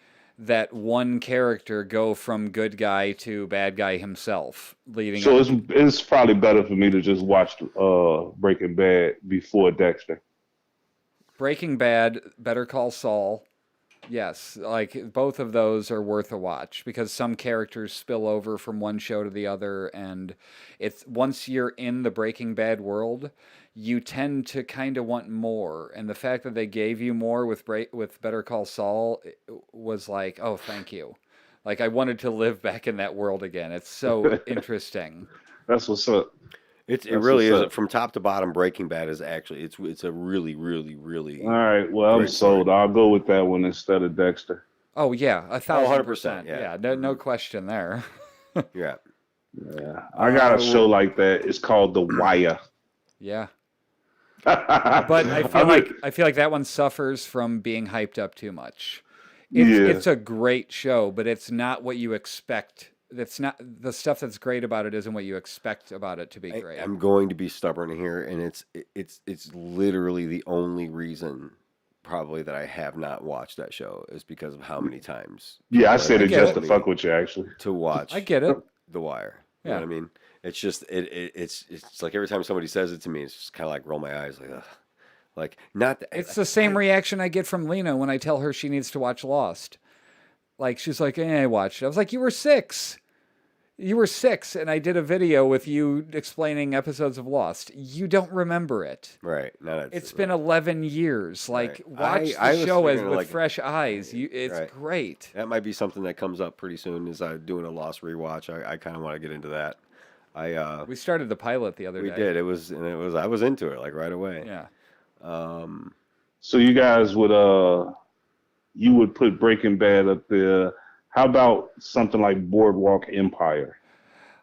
that one character go from good guy to bad guy himself, leading So up. it's probably better for me to just watch Breaking Bad before Dexter. Breaking Bad, Better Call Saul. Yes, like both of those are worth a watch because some characters spill over from one show to the other, and it's once you're in the Breaking Bad world, you tend to kind of want more. And the fact that they gave you more with Better Call Saul was like, oh, thank you. Like I wanted to live back in that world again. It's so interesting. That's what's up. It That's really what's is up. from top to bottom. Breaking Bad is actually it's a really, really, really All right. Well, I'm great story. sold. I'll go with that one instead of Dexter. Oh yeah, 1,000%. yeah. No question there. Yeah. Yeah. I got a show like that. It's called The Wire. Yeah. But I feel like that one suffers from being hyped up too much. It's a great show, but it's not what you expect. That's not the stuff that's great about it isn't what you expect about it to be great. I'm going to be stubborn here, and it's literally the only reason probably that I have not watched that show is because of how many times. Yeah, I people said have it just told to me fuck with you, actually. to watch I get it. The Wire. You Yeah. know what I mean? It's just it's like every time somebody says it to me, it's just kind of like roll my eyes like, ugh. Like not. It's the same reaction I get from Lena when I tell her she needs to watch Lost. Like she's like, I watched it. I was like, you were 6. You were 6, and I did a video with you explaining episodes of Lost. You don't remember it. Right. It's been 11 years. Like, Right. watch I the was show figuring, with like, fresh eyes. It's right. great. That might be something that comes up pretty soon. As I'm doing a Lost rewatch, I kind of want to get into that. We started the pilot the other We day. did. It was I was into it like right away. Yeah. So you guys you would put Breaking Bad up there. How about something like Boardwalk Empire?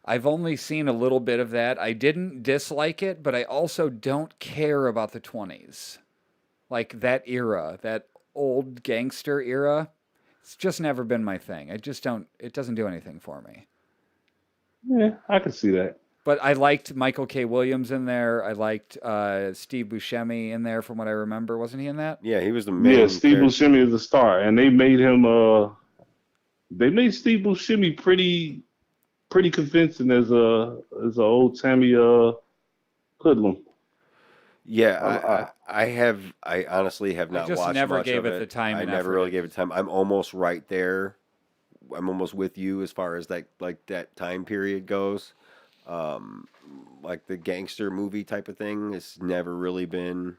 I've only seen a little bit of that. I didn't dislike it, but I also don't care about the 20s. Like that era, that old gangster era. It's just never been my thing. I just don't. It doesn't do anything for me. Yeah, I can see that. But I liked Michael K. Williams in there. I liked Steve Buscemi in there, from what I remember. Wasn't he in that? Yeah, he was the Yeah, main Steve character. Buscemi is the star, and they made him. They made Steve Buscemi pretty convincing as a old Tammy hoodlum. Yeah, I honestly have I not just watched never much gave of it it. the time I and never effort. really gave it time. I'm almost right there. I'm almost with you as far as that time period goes. Um, like the gangster movie type of thing has never really been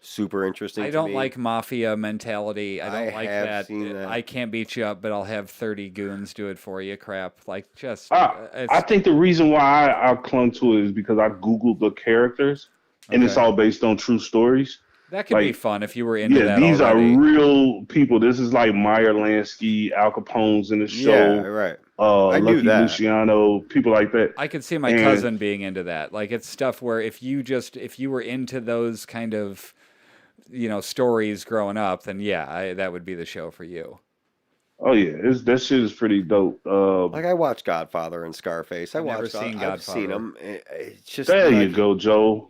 super interesting I to don't me. like mafia mentality. I don't I like have that. seen that. I can't beat you up, but I'll have 30 goons do it for you. Crap. Like, just I think the reason why I clung to it is because I googled the characters, and it's Okay. all based on true stories. That could be Like, fun if you were into yeah, that these are already. real people. This is like Meyer Lansky, Al Capone's in the Yeah, show, right. I knew Lucky that. Luciano, people like that. I could see my And cousin being into that. Like, it's stuff where if you were into those kind of, stories growing up, then yeah, that would be the show for you. oh yeah, that shit is pretty dope. Like I watched Godfather and Scarface. I've never seen I've seen Godfather. them. It's just There you like go, Joe.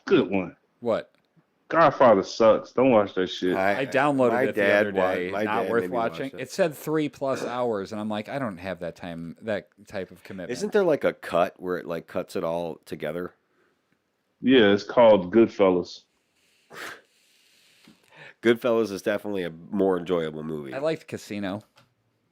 Good one. What? Godfather sucks. Don't watch that shit. I downloaded my it the other dad wa- day. my Not dad worth made me watch watching. it. It said 3+ hours, and I'm like, I don't have that time, that type of commitment. Isn't there like a cut where it like cuts it all together? Yeah, it's called Goodfellas. Goodfellas is definitely a more enjoyable movie. I liked Casino.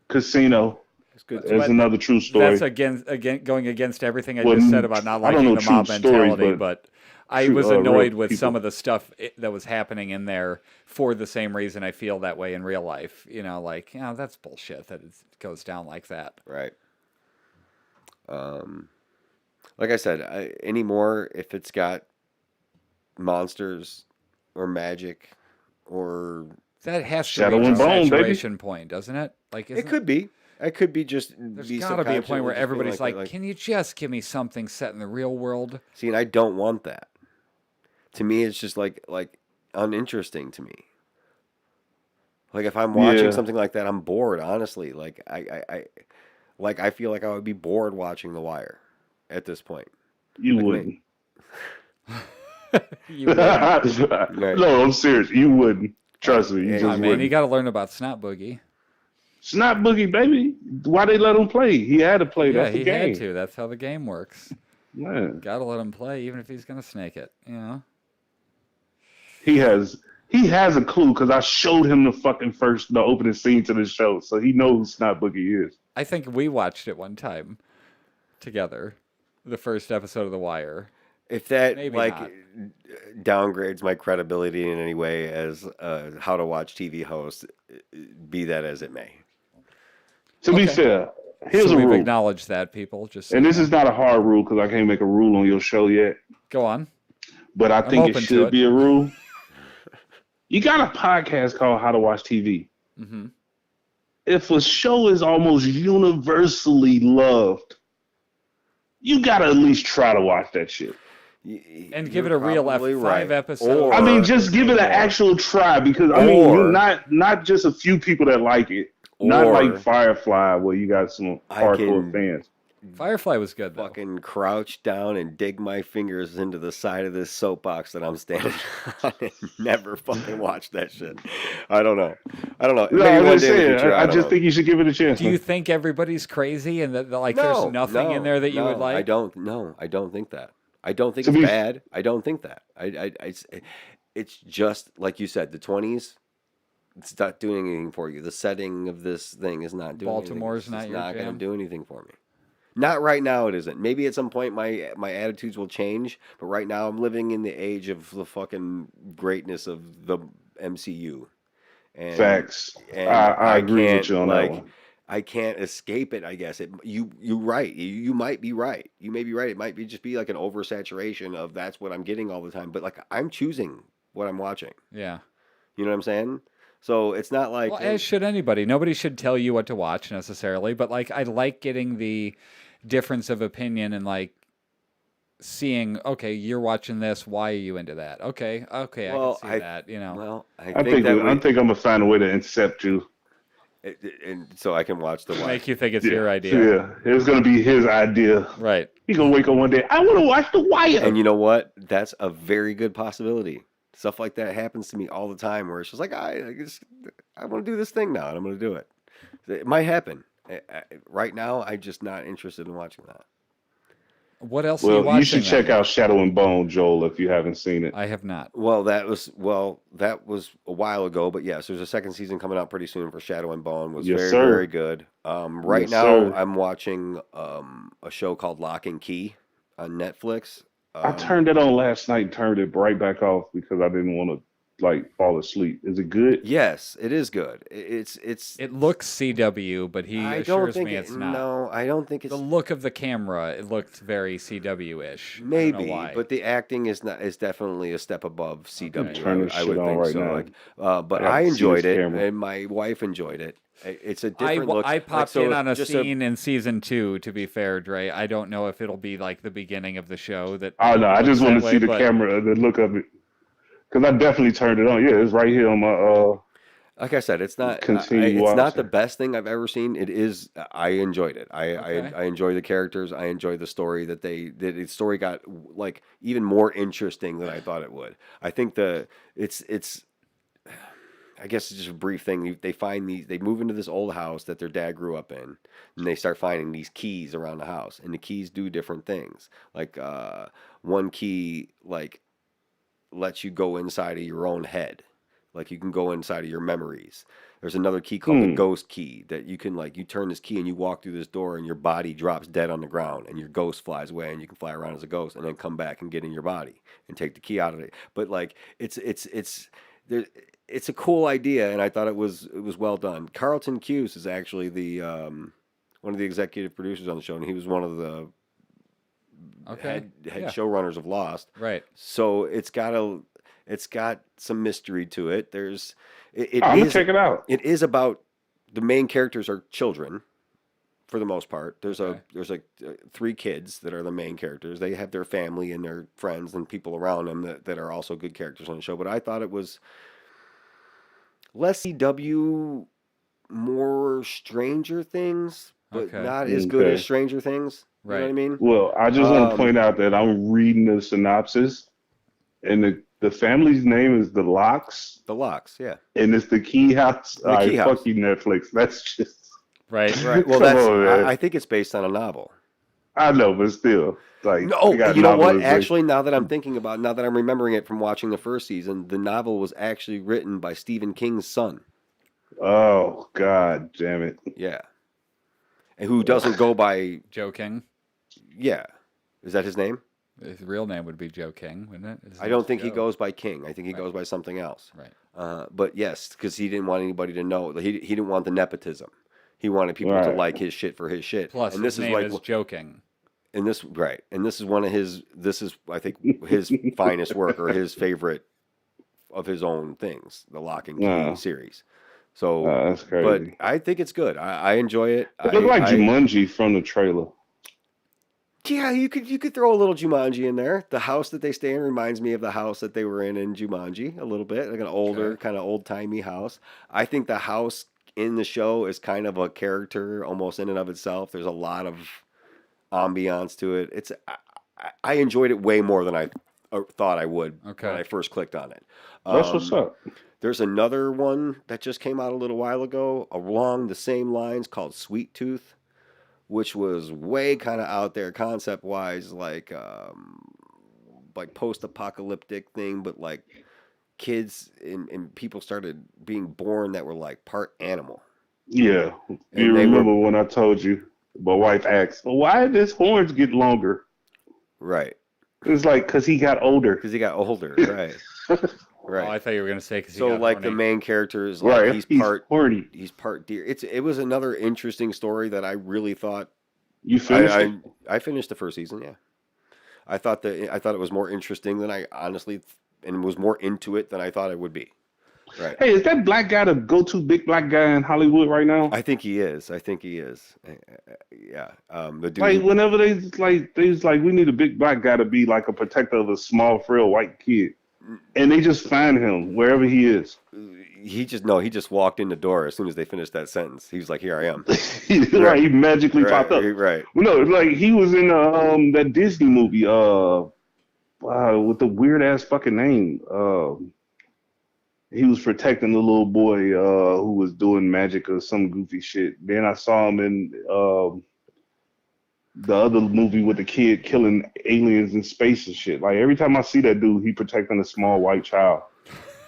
Casino It's good. But- is another true story. That's again going against everything I Well, just said about not I don't liking know the true mob stories, mentality, but but I true, was real annoyed with people. some of the stuff that was happening in there for the same reason I feel that way in real life. That's bullshit that it goes down like that. Right. Like I said, anymore if it's got monsters or magic or That has to Shadow reach a and Bone, baby. saturation point, doesn't it? Like, it could be. It could be just There's be got to be a point subconscious, where just being everybody's that, like, "Can you just give me something set in the real world?" see, and I don't want that. To me, it's just like uninteresting to me. Like if I'm watching Yeah. something like that, I'm bored. Honestly, I feel like I would be bored watching The Wire at this point. You Like, wouldn't. You wouldn't. Right. No, I'm serious. You wouldn't. Trust me. You Yeah, just Come on, man, wouldn't. you got to learn about Snot Boogie. Snot Boogie, baby. Why they let him play? He had to play. Yeah, That's the he game. had to. That's how the game works. Man, Got to let him play, even if he's gonna snake it. he has a clue because I showed him the opening scene to the show, so he knows who Snot Boogie is. I think we watched it one time together, the first episode of The Wire. If that Maybe not. downgrades my credibility in any way as how to watch TV host, be that as it may. To be Okay. fair, here's So a we've rule, acknowledged that, people. Just and so this you is know. not a hard rule because I can't make a rule on your show yet, Go on. but I think it open to should it. be a rule. You got a podcast called How to Watch TV. Hmm. If a show is almost universally loved, you gotta at least try to watch that shit. And give it a real probably 5 right. episodes. Or- I mean, just give it an or- actual try because I mean, or- not just a few people that like it. Not Or like Firefly, where you got some I hardcore can- fans. Firefly was good, though. fucking crouch down and dig my fingers into the side of this soapbox that I'm standing on and never fucking watch that shit. I don't know. No, Maybe I'm one just day in the saying. future, I don't just know. think you should give it a chance. Do you man. think everybody's crazy and that there's nothing in there that you would like? I don't. No, I don't think that. I don't think To it's be- bad. I don't think that. It's just like you said. The 20s. It's not doing anything for you. The setting of this thing is not doing. Baltimore's anything. not It's your not going jam? to do anything for me. Not right now. It isn't. Maybe at some point my attitudes will change. But right now I'm living in the age of the fucking greatness of the MCU. And, Facts. and I agree with can't, you on like, that one. I can't escape it. I guess you're right. You might be right. You may be right. It might just be like an oversaturation of that's what I'm getting all the time. But like I'm choosing what I'm watching. Yeah. You know what I'm saying? So it's not like Well, as should anybody. Nobody should tell you what to watch necessarily, but like I like getting the difference of opinion and like seeing, okay, you're watching this, why are you into that? Okay, I Well, can see that, Well, I I think that think I'm gonna find a way to intercept you. and so I can watch The Wire. Make you think it's Yeah, your idea. Yeah, it was gonna be his idea. Right. He gonna wake up one day. I want to watch The Wire. And you know what? That's a very good possibility. Stuff like that happens to me all the time, where it's just like I want to do this thing now, and I'm going to do it. It might happen. Right now, I'm just not interested in watching that. What else are you Well, watching? you should check out Shadow and Bone, Joel, if you haven't seen it. I have not. Well, that was a while ago, but yes, there's a second season coming out pretty soon for Shadow and Bone. Was Yes, very sir. very good. Right Yes, now, sir. I'm watching a show called Lock and Key on Netflix. I turned it on last night and turned it right back off because I didn't want to fall asleep. Is it good? Yes, it is good. It's It looks CW, but he I don't assures think me it's not. No, I don't think it's The look of the camera, it looked very CW-ish. I don't maybe, know why. but the acting is definitely a step above CW. Okay. Turn this I would shit on think right so. now. But I have I to see enjoyed this it, camera. and my wife enjoyed it. It's a I, different look. I popped so in on a just scene in season 2, to be fair, Dre. I don't know if it'll be like the beginning of the show. Oh no, I just want to that see way, the but- camera, the look of it, because I definitely turned it on. Yeah, it's right here on my. like I said, it's not. Continue it's not the watching. best thing I've ever seen. It is. I enjoyed it. Okay. I enjoy the characters. I enjoy the story that the story got like even more interesting than I thought it would. I think it's. I guess it's just a brief thing. They move into this old house that their dad grew up in, and they start finding these keys around the house, and the keys do different things. Like one key like lets you go inside of your own head, like you can go inside of your memories. There's another key called the ghost key that you can you turn this key and you walk through this door and your body drops dead on the ground and your ghost flies away and you can fly around as a ghost and then come back and get in your body and take the key out of it. But it's a cool idea, and I thought it was well done. Carlton Cuse is actually the one of the executive producers on the show, and he was one of the head Yeah. showrunners of Lost. Right. So it's got some mystery to it. I'm gonna check it out. It is about the main characters are children, for the most part. There's like 3 kids that are the main characters. They have their family and their friends and people around them that are also good characters on the show. But I thought it was less CW, more Stranger Things, but Okay. not as good Okay. as Stranger Things. You know what I Right. mean? Well, I just want to point out that I'm reading the synopsis, and the family's name is the Locks, The Locks, yeah. and it's the Key House. The Key House. Fuck you, Netflix. That's just. Right. Right. Well, Come on, man. I think it's based on a novel. I know, but still, like. No, they got you know what? novelization. Actually, now that I'm remembering it from watching the first season, the novel was actually written by Stephen King's son. Oh God, damn it! Yeah. And who doesn't go by, Joe King. yeah. Is that his name? His real name would be Joe King, wouldn't it? His I don't name's think he Joe. goes by King. I think he Right. goes by something else. Right. But yes, because he didn't want anybody to know. He didn't want the nepotism. He wanted people to Right. like his shit for his shit. Plus, and his this is name like, is Joe King. and this right, and this is one of his. This is, I think, his finest work or his favorite of his own things, the Lock and Key Wow. series. So, That's but crazy. I think it's good. I enjoy it. It looked like Jumanji from the trailer. Yeah, you could throw a little Jumanji in there. The house that they stay in reminds me of the house that they were in Jumanji a little bit, like an older, Okay. kind of old timey house. I think the house in the show is kind of a character almost in and of itself. There's a lot of ambiance to it. I enjoyed it way more than I thought I would Okay. when I first clicked on it. That's what's up. There's another one that just came out a little while ago along the same lines called Sweet Tooth, which was way kind of out there concept wise, like post-apocalyptic thing, but like kids and people started being born that were like part animal. Yeah. And You they remember when I told you? My wife asked, well, "Why did his horns get longer?" Right. It's like because he got older. Because he got older. Right. Right. Oh, I thought you were going to say because So like the main character is like Right. he's horny. part deer. It was another interesting story that I really thought You finished it? I finished the first season, yeah. I thought it was more interesting than I honestly and was more into it than I thought it would be. Right. Hey, is that black guy the go-to big black guy in Hollywood right now? I think he is. Yeah. The dude. Like whenever they was like, we need a big black guy to be like a protector of a small, frail white kid, and they just find him wherever he is. he just walked in the door as soon as they finished that sentence. He was like, "Here I am." Right, he magically popped up. Right. Well, no, like he was in that Disney movie with the weird ass fucking name. He was protecting the little boy who was doing magic or some goofy shit. Then I saw him in the other movie with the kid killing aliens in space and shit. Like every time I see that dude, he protecting a small white child.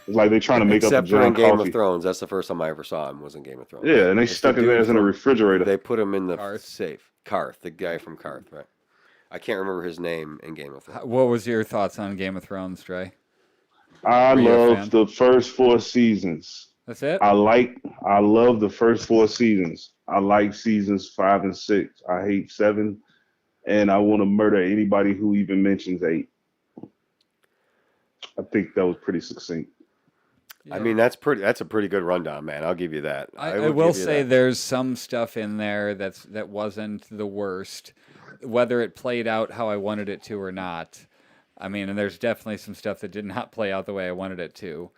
It's like they're trying to make up a Except for in John Game of Coffey. Thrones. That's the first time I ever saw him was in Game of Thrones. Yeah, and they It's stuck the his dude ass in a from- refrigerator. They put him in the Karth. safe. Karth, the guy from Karth, right? I can't remember his name in Game of Thrones. What was your thoughts on Game of Thrones, Dre? I Were you a fan? love the first 4 seasons. That's it? I love the first 4 seasons. I like seasons 5 and 6. I hate 7, and I want to murder anybody who even mentions 8. I think that was pretty succinct. I Yeah. mean, that's a pretty good rundown, man. I'll give you that. I will say there's some stuff in there that wasn't the worst, whether it played out how I wanted it to or not. I mean, and there's definitely some stuff that did not play out the way I wanted it to.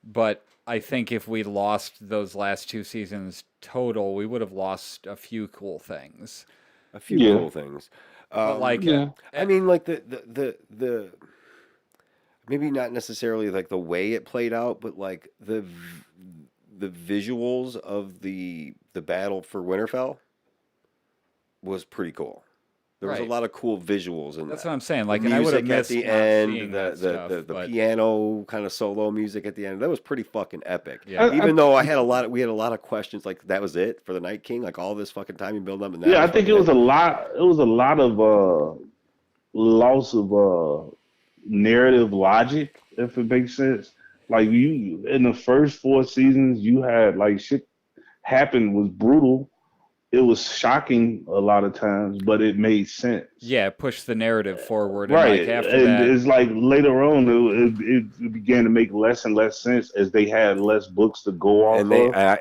But I think if we lost those last 2 seasons total, we would have lost a few cool things. a few Yeah. cool things. But like, Yeah. I mean, like the maybe not necessarily like the way it played out, but like the visuals of the battle for Winterfell was pretty cool. There was a Right. lot of cool visuals in that's that. what I'm saying. Like, The and I would have music at missed the not end, seeing the that stuff, the but piano kind of solo music at the end. That was pretty fucking epic. Yeah. Even though we had a lot of questions. Like that was it for the Night King. Like all this fucking time you build up, and that Yeah, I was think it fucking was a lot. It was a lot of loss of narrative logic, if it makes sense. Like you in the first 4 seasons, you had like shit happen was brutal. It was shocking a lot of times, but it made sense. yeah, push the narrative forward. And Right, like after and that, it's like later on, it began to make less and less sense as they had less books to go off And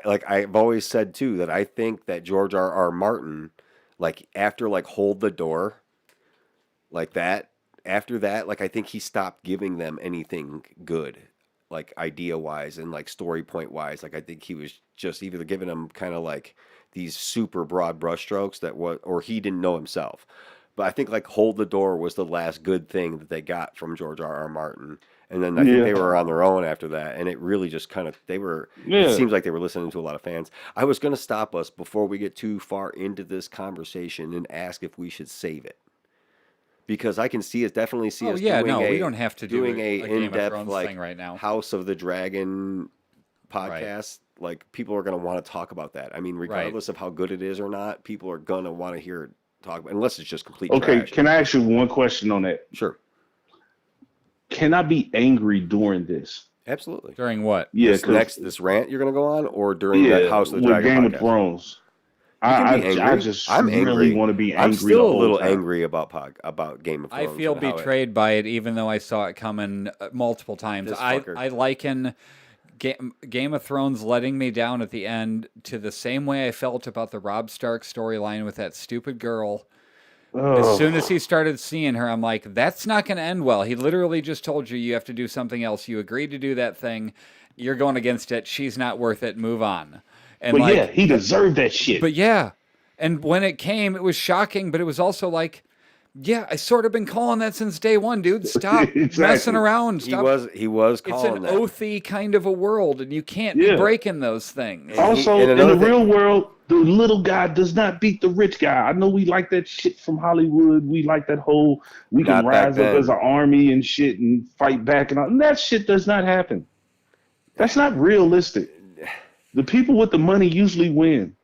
like I've always said too, that I think that George R. Martin, like after like Hold the Door, like that, after that, like I think he stopped giving them anything good, like idea wise and like story point wise. Like I think he was just either giving them kind of like these super broad brushstrokes or he didn't know himself. But I think like Hold the Door was the last good thing that they got from George R. R. Martin. And then I think they were on their own after that. And it really just kind of, it seems like they were listening to a lot of fans. I was going to stop us before we get too far into this conversation and ask if we should save it. Because I can definitely see us doing we don't have to do doing a a Game of in-depth Thrones like thing right now. House of the Dragon podcast. Like people are going to want to talk about that. I mean, regardless of how good it is or not, people are going to want to hear it talk about, unless it's just complete Okay, trash. can I ask you one question on that? Sure. Can I be angry during this? Absolutely. During what? Yeah, This rant you're going to go on, or during that House of the Dragon Game podcast? of Thrones. can be angry. I just I'm really angry. want to be angry. I'm still the a little whole time. angry about Game of I Thrones. feel and how betrayed by it, even though I saw it coming multiple times. This I fucker. liken Game of Thrones letting me down at the end to the same way I felt about the Robb Stark storyline with that stupid girl. As soon as he started seeing her, I'm like, that's not going to end well. He literally just told you have to do something else. You agreed to do that thing. You're going against it. She's not worth it. Move on. And But like, yeah, he deserved that shit. But yeah. And when it came, it was shocking, but it was also like, yeah, I sort of been calling that since day one, dude. Stop Exactly. messing around. Stop. he was It's calling an that. oathy kind of a world, and you can't be breaking those things. Also, and in the another thing- real world, the little guy does not beat the rich guy. I know we like that shit from Hollywood. We like that whole we can Not back rise up then. as an army and shit and fight back and all. And that shit does not happen. That's not realistic. The people with the money usually win.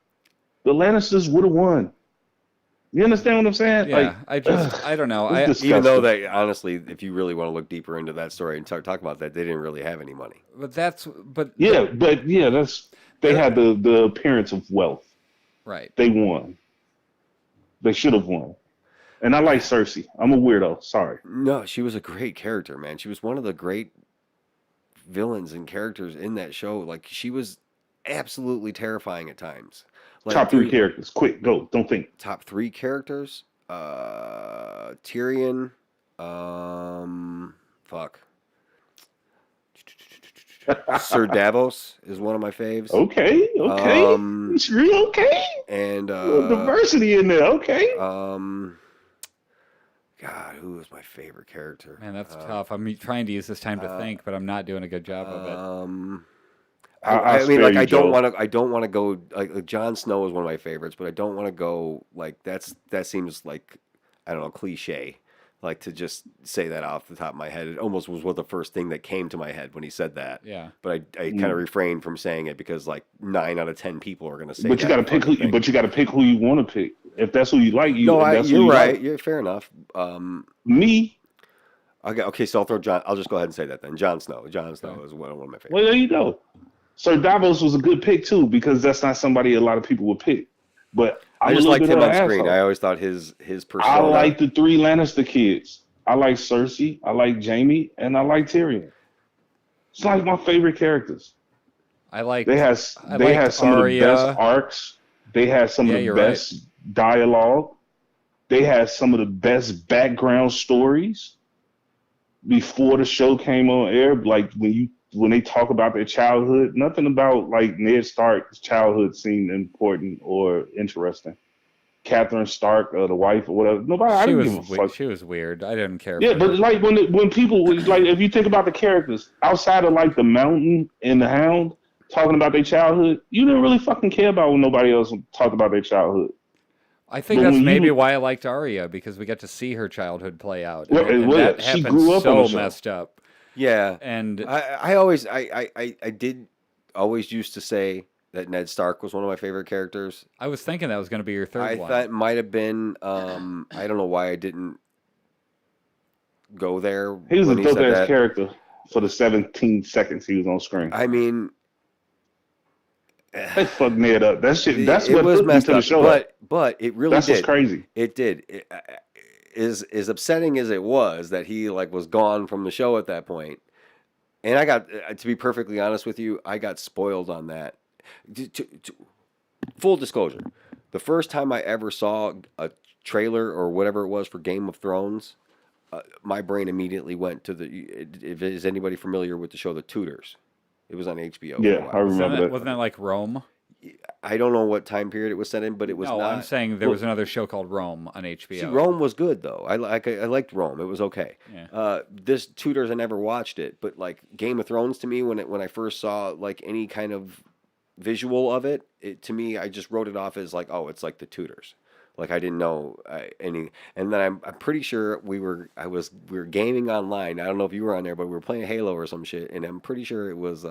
The Lannisters would have won. You understand what I'm saying? Yeah, I don't know. it's Even though disgusting. they honestly, if you really want to look deeper into that story and talk about that, they didn't really have any money. But they had the appearance of wealth. right. They won. They should have won. And I like Cersei. I'm a weirdo. Sorry. No, she was a great character, man. She was one of the great villains and characters in that show. Like she was absolutely terrifying at times. Like, Top 3 dude, characters. Quick, go. Don't think. Top 3 characters. Tyrion. Fuck. Sir Davos is one of my faves. Okay, okay. Um, It's real okay. and A little diversity in there, okay. God, who was my favorite character? Man, that's tough. I'm trying to use this time to think, but I'm not doing a good job of it. I'll I mean, spare like you, I don't Joe. want to. I don't want to go like Jon Snow is one of my favorites, but I don't want to go like that seems like I don't know cliche. Like to just say that off the top of my head, it almost was what the first thing that came to my head when he said that. Yeah. But I kind of refrained from saying it because like 9 out of 10 people are going to say. But you got to pick who. thing. But you got to pick who you want to pick. If that's who you like, No, that's who you're you right. like. You're fair enough. Me. Okay, so I'll throw John. I'll just go ahead and say that then. Jon Snow. Jon Snow is one of my favorites. Well, there you go. Sir Davos was a good pick too because that's not somebody a lot of people would pick. But I just liked him on screen. I always thought his persona. I like the 3 Lannister kids. I like Cersei, I like Jaime, and I like Tyrion. It's like my favorite characters. They had some Arya. of the best arcs. They had some of the best dialogue. They had some of the best background stories before the show came on air. Like when they talk about their childhood, nothing about like Ned Stark's childhood seemed important or interesting. Catherine Stark, the wife or whatever. Nobody. I didn't give a fuck. She was weird. I didn't care. Yeah, but like when people like if you think about the characters outside of like the Mountain and the Hound talking about their childhood, you didn't really fucking care about when nobody else talked about their childhood. I think that's maybe why I liked Arya because we got to see her childhood play out. And that she happened grew up on the so show. messed up. Yeah, and I did always used to say that Ned Stark was one of my favorite characters. I was thinking that was going to be your third one. I thought it might have been. I don't know why I didn't go there. He was a dope ass character for the 17 seconds he was on screen. I mean, they fucked Ned up. That shit. That's what was put me to the show. But it really that's did. What's crazy. It did. As upsetting as it was that he like was gone from the show at that point, and I got to be perfectly honest with you, I got spoiled on that. Full disclosure, the first time I ever saw a trailer or whatever it was for Game of Thrones, my brain immediately went to is anybody familiar with the show The Tudors? It was on HBO. Yeah, I remember that. Wasn't that like Rome? I don't know what time period it was set in, but it was not. I'm saying there was another show called Rome on HBO. See, Rome was good though. I liked Rome. It was okay. Yeah. This Tudors, I never watched it, but like Game of Thrones to me, when I first saw like any kind of visual of it, to me, I just wrote it off as like, oh, it's like the Tudors. Like I didn't know any, and then I'm pretty sure we were gaming online. I don't know if you were on there, but we were playing Halo or some shit, and I'm pretty sure it was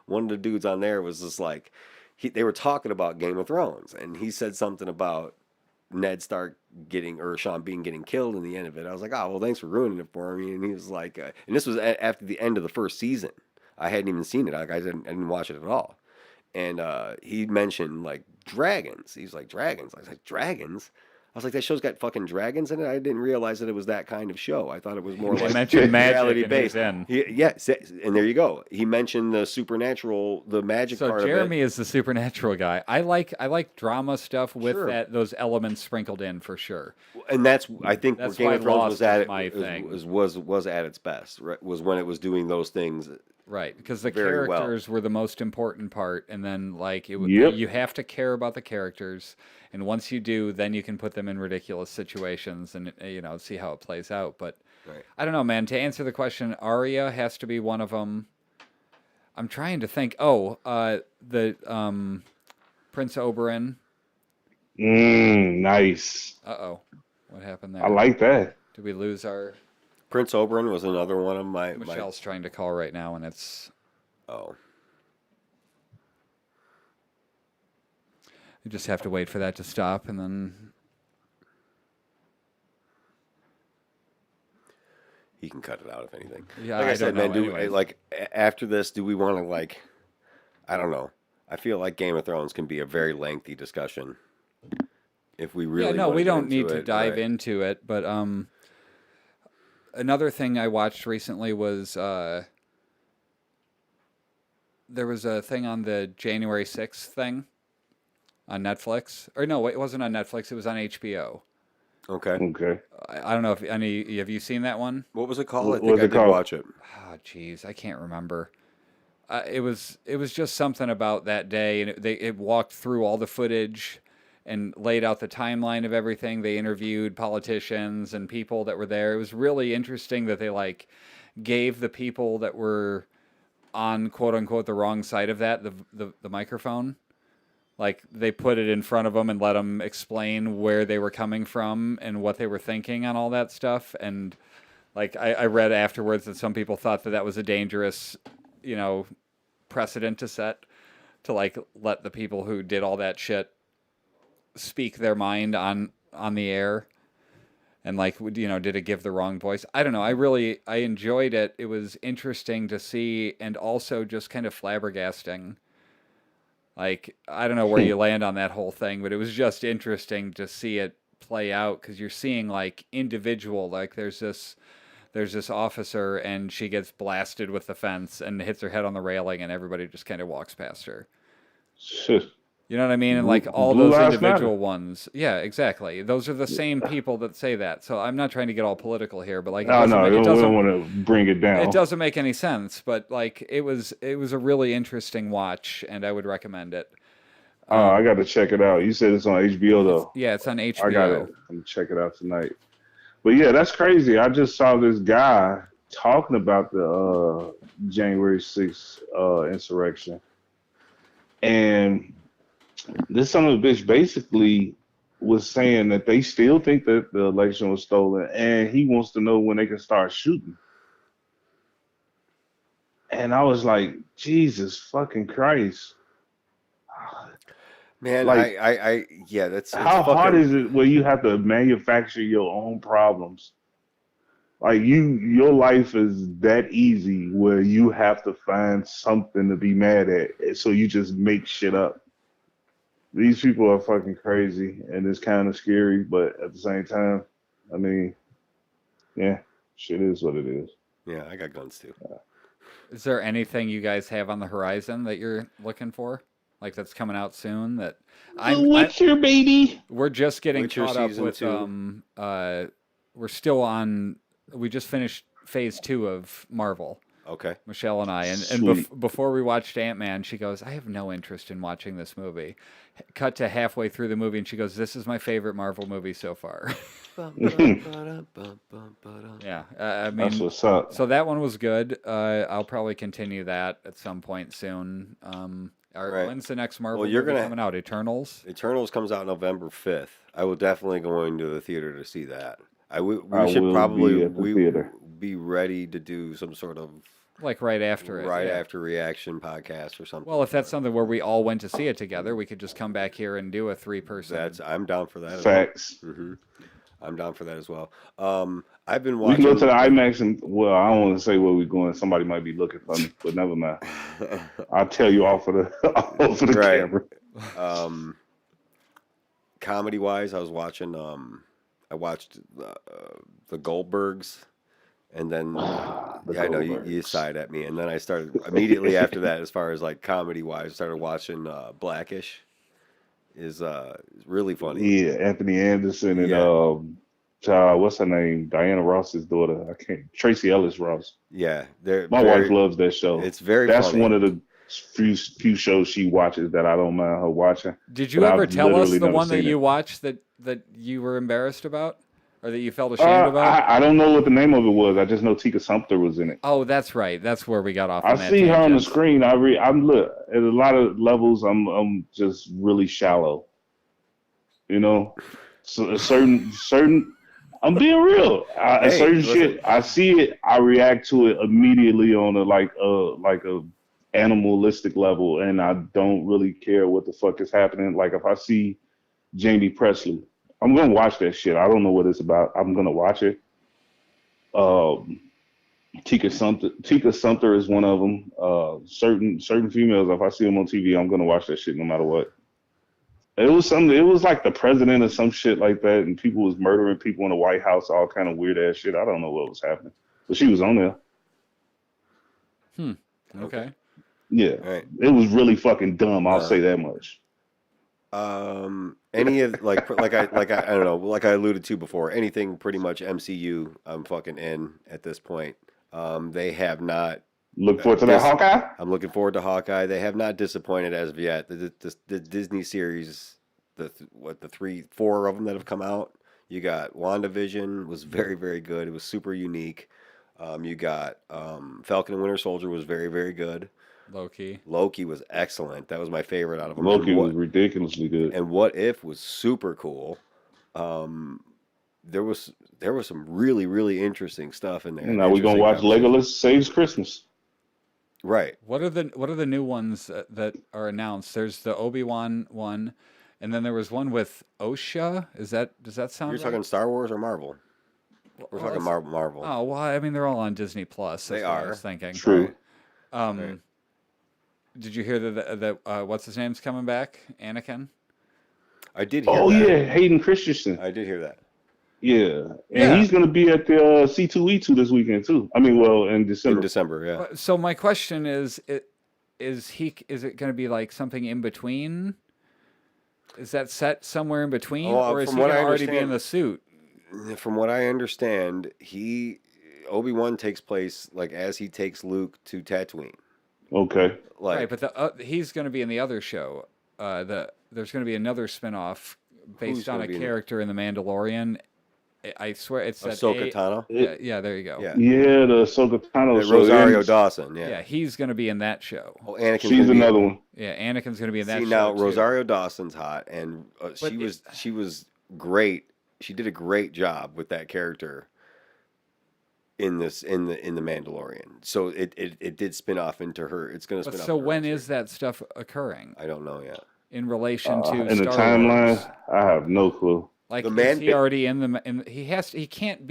one of the dudes on there was just like they were talking about Game of Thrones, and he said something about Ned Stark or Sean Bean getting killed in the end of it. I was like, oh well, thanks for ruining it for me. And he was like, and this was after the end of the first season. I hadn't even seen it. Like I didn't watch it at all. And he mentioned like dragons. He's like dragons. I was like dragons. I was like that show's got fucking dragons in it. I didn't realize that it was that kind of show. I thought it was more like reality based. Yes, and there you go. He mentioned the supernatural, the magic part of it. So Jeremy is the supernatural guy. I like drama stuff with those elements sprinkled in for sure. And I think that's Game why of Thrones was at was at its best. Right? Was when it was doing those things. Right, because the characters were the most important part, and then like you have to care about the characters, and once you do, then you can put them in ridiculous situations and see how it plays out. But I don't know, man. To answer the question, Arya has to be one of them. I'm trying to think. The Prince Oberyn. Nice. What happened there? I like that. Did we lose our? Prince Oberyn was another one of my. Michelle's trying to call right now, and it's. Oh. You just have to wait for that to stop, and then. He can cut it out if anything. Yeah, like I said, man. Anyways. After this, do we want to I don't know. I feel like Game of Thrones can be a very lengthy discussion. If we really. Yeah, no, we don't need to dive into it, but Another thing I watched recently was there was a thing on the January 6th thing on Netflix. Or no, it wasn't on Netflix. It was on HBO. Okay. I don't know if have you seen that one? What was it called? I think I did watch it. Oh, jeez, I can't remember. it was just something about that day, and it walked through all the footage and laid out the timeline of everything. They interviewed politicians and people that were there. It was really interesting that they like gave the people that were on quote unquote the wrong side of that the microphone. Like they put it in front of them and let them explain where they were coming from and what they were thinking on all that stuff. And like I read afterwards that some people thought that that was a dangerous, you know, precedent to set, to like let the people who did all that shit speak their mind on the air, and like you know, did it give the wrong voice? I don't know. I enjoyed it. It was interesting to see, and also just kind of flabbergasting. Like I don't know where you land on that whole thing, but it was just interesting to see it play out, because you're seeing like individual, like there's this officer and she gets blasted with the fence and hits her head on the railing, and everybody just kind of walks past her. Shit. You know what I mean? And like all Blue those Lives individual Matter. ones. Yeah, exactly. Those are the same people that say that. So I'm not trying to get all political here, but like Oh no, it we don't doesn't want to bring it it down. doesn't make any sense, but like it was a really interesting watch, and I would recommend it. I got to check it out. You said it's on HBO though. It's on I got it. HBO. I'm gonna check it out tonight. But yeah, that's crazy. I just saw this guy talking about the January 6th insurrection, and this son of a bitch basically was saying that they still think that the election was stolen, and he wants to know when they can start shooting. And I was like, Jesus fucking Christ! Man, Like, yeah, it's how hard fucking. is it where you have to manufacture your own problems? Like your life is that easy where you have to find something to be mad at, so you just make shit up. These people are fucking crazy, and it's kind of scary, but at the same time, I mean, yeah, shit is what it is. Yeah, I got guns too. Is there anything you guys have on the horizon that you're looking for? Like that's coming out soon that The I Witcher, baby. we're just getting Witcher caught up season with 2. we're still on we just finished phase 2 of Marvel. Okay. Michelle and I, and Sweet. before we watched Ant-Man, she goes, "I have no interest in watching this movie." Cut to halfway through the movie, and she goes, "This is my favorite Marvel movie so far." Yeah, I That's mean, what's up. so that one was good. I'll probably continue that at some point soon. Right. When's the next Marvel Well, you're movie gonna coming out? Eternals. Eternals comes out November 5th. I will definitely go into the theater to see that. I We should will probably be at the theater. be ready to do some sort of Like right after it. right Yeah. after reaction podcast or something. Well, if that's something where we all went to see it together, we could just come back here and do a 3-person. I'm down for that as Facts. well. I'm down for that as well. I've been We can go to watching. the IMAX and well, I don't want to say where we're going. Somebody might be looking for me, but never mind. I'll tell you off of the off of the Right. camera. Comedy wise, I watched the Goldbergs, and then The yeah, I know you Goldbergs. sighed at me, and then I started immediately after that, as far as like comedy wise, started watching Blackish. Is really funny. Yeah, Anthony Anderson and Yeah. what's her name? Diana Ross's daughter. I can't. Tracy Ellis Ross. Yeah, they're My wife very. loves that show. It's very That's funny. one of the few shows she watches that I don't mind her watching. Did you But ever I've tell us literally the never one that seen you it. watched that you were embarrassed about, or that you felt ashamed about? I don't know what the name of it was. I just know Tika Sumpter was in it. Oh, that's right. That's where we got off I on that see her on the tangent. screen. I'm look at a lot of levels. I'm just really shallow. You know, so a certain. I'm being real. A Hey, certain listen. shit. I see it. I react to it immediately on a like a animalistic level, and I don't really care what the fuck is happening. Like if I see Jamie Presley, I'm gonna watch that shit. I don't know what it's about. I'm gonna watch it. Um, Tika Sumpter is one of them. Certain females, if I see them on TV, I'm gonna watch that shit no matter what. It was something. It was like the president or some shit like that, and people was murdering people in the White House, all kind of weird ass shit. I don't know what was happening, but she was on there. Okay. Yeah, All right. it was really fucking dumb. I'll say that much. Any of I don't know, like I alluded to before, anything pretty much MCU, I'm fucking in at this point. They have not Look forward to that Hawkeye. I'm looking forward to Hawkeye. They have not disappointed as of yet. The Disney series, the 4 of them that have come out. You got WandaVision was very, very good. It was super unique. You got Falcon and Winter Soldier was very, very good. Loki. Loki was excellent. That was my favorite out of them. Loki was ridiculously good. And What If was super cool. There was some really, really interesting stuff in there. And now we're gonna watch Legolas Saves Christmas. Right. What are the new ones that are announced? There's the Obi-Wan one, and then there was one with Osha. Does that sound? You're right? talking Star Wars or Marvel? We're talking Marvel. Oh well, I mean they're all on Disney Plus. They That's what are. I was thinking. True. Right. Did you hear that what's his name's coming back? Anakin. I did hear that. Oh yeah, Hayden Christensen. I did hear that. Yeah, and he's gonna be at the C2E2 this weekend too. I mean, well, in December. In December, yeah. So my question is it going to be like something in between? Is that set somewhere in between, or is he going to already be in the suit? From what I understand, Obi-Wan takes place like as he takes Luke to Tatooine. Okay. Like, right, but he's going to be in the other show. There's going to be another spinoff based on a character in The Mandalorian. I swear it's Ahsoka Tano. Yeah, there you go. Yeah, the Ahsoka Tano show. Rosario Dawson. Yeah, he's going to be in that show. Oh, Anakin's She's another one. Yeah, Anakin's going to be in that show. See now, too. Rosario Dawson's hot, and she was great. She did a great job with that character in the Mandalorian. So it did spin off into her. It's going to spin off. So when is that stuff occurring? I don't know yet. In relation to in Star the timeline, Wars? I have no clue. Like, is he already he can't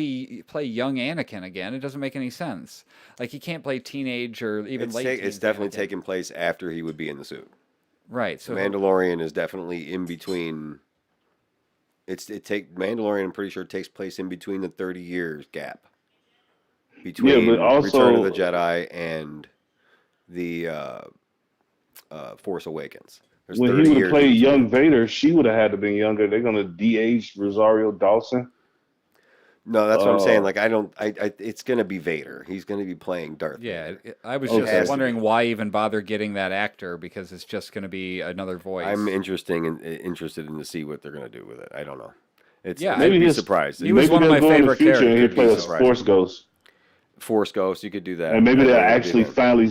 play young Anakin again. It doesn't make any sense. Like, he can't play teenage or even late. It's definitely taking place after he would be in the suit. Right. So Mandalorian is definitely in between. Mandalorian. I'm pretty sure takes place in between the 30 years gap between but also, Return of the Jedi and the Force Awakens. When he would have played young Vader, she would have had to been younger. They're gonna de-age Rosario Dawson. No, that's what I'm saying. Like, it's gonna be Vader. He's gonna be playing Darth. Yeah, Vader. I was just wondering why even bother getting that actor, because it's just gonna be another voice. I'm interested in to see what they're gonna do with it. I don't know. Maybe I'd be surprised. He was one of my favorite characters. And he played a Force Ghost. Force Ghost, you could do that. And maybe they'll actually finally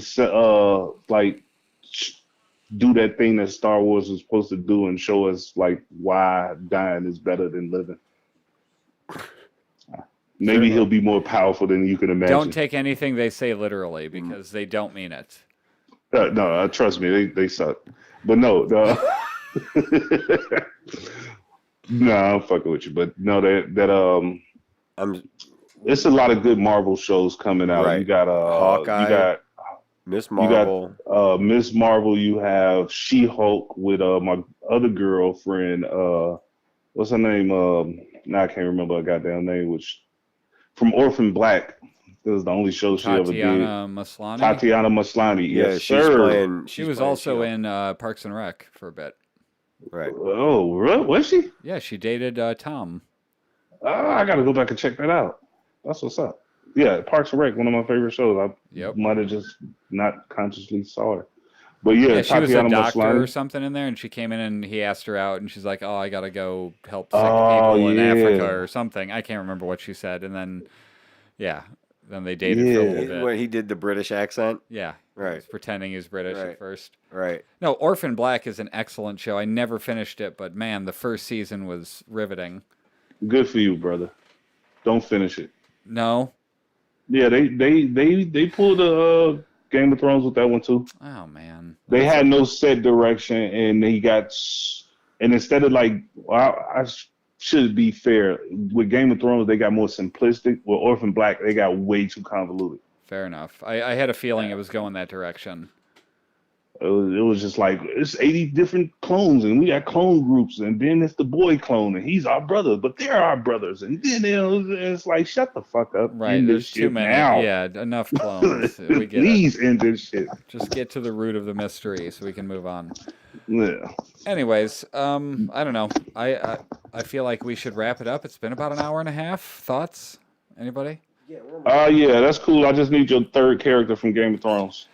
do that thing that Star Wars was supposed to do and show us like why dying is better than living. Maybe he'll be more powerful than you can imagine. Don't take anything they say literally, because they don't mean it. No, trust me, they suck. But no, no, I'm fucking with you. But no, it's a lot of good Marvel shows coming out. Right. You got Hawkeye. You got Miss Marvel. You got Miss Marvel. You have She-Hulk with my other girlfriend. What's her name? Now I can't remember her goddamn name. Which from Orphan Black. This is the only show she ever did. Tatiana Maslany. Yeah, yes, sir. She was also in Parks and Rec for a bit. Right. Oh, really? Was she? Yeah, she dated Tom. I got to go back and check that out. That's what's up. Yeah, Parks and Rec, one of my favorite shows. I might have just not consciously saw her. But yeah, she was a doctor Maslany. or something in there, and she came in and he asked her out, and she's like, "Oh, I gotta go help sick people in Africa or something." I can't remember what she said, and then, then they dated for a little bit. When he did the British accent. Yeah, right. He was pretending he was British at first. Right. No, Orphan Black is an excellent show. I never finished it, but man, the first season was riveting. Good for you, brother. Don't finish it. No. Yeah, they pulled the Game of Thrones with that one too. Oh man. They had no set direction, and instead of I should be fair with Game of Thrones, they got more simplistic. With Orphan Black, they got way too convoluted. Fair enough. I had a feeling it was going that direction. It was just like, it's 80 different clones, and we got clone groups, and then it's the boy clone, and he's our brother, but they're our brothers, and then it's like, shut the fuck up. Right, end there's this too shit many. now. Yeah, enough clones. We get Please end this shit. Just get to the root of the mystery so we can move on. Yeah. Anyways, I don't know. I feel like we should wrap it up. It's been about an hour and a half. Thoughts? Anybody? Yeah, we're Yeah, that's cool. I just need your third character from Game of Thrones.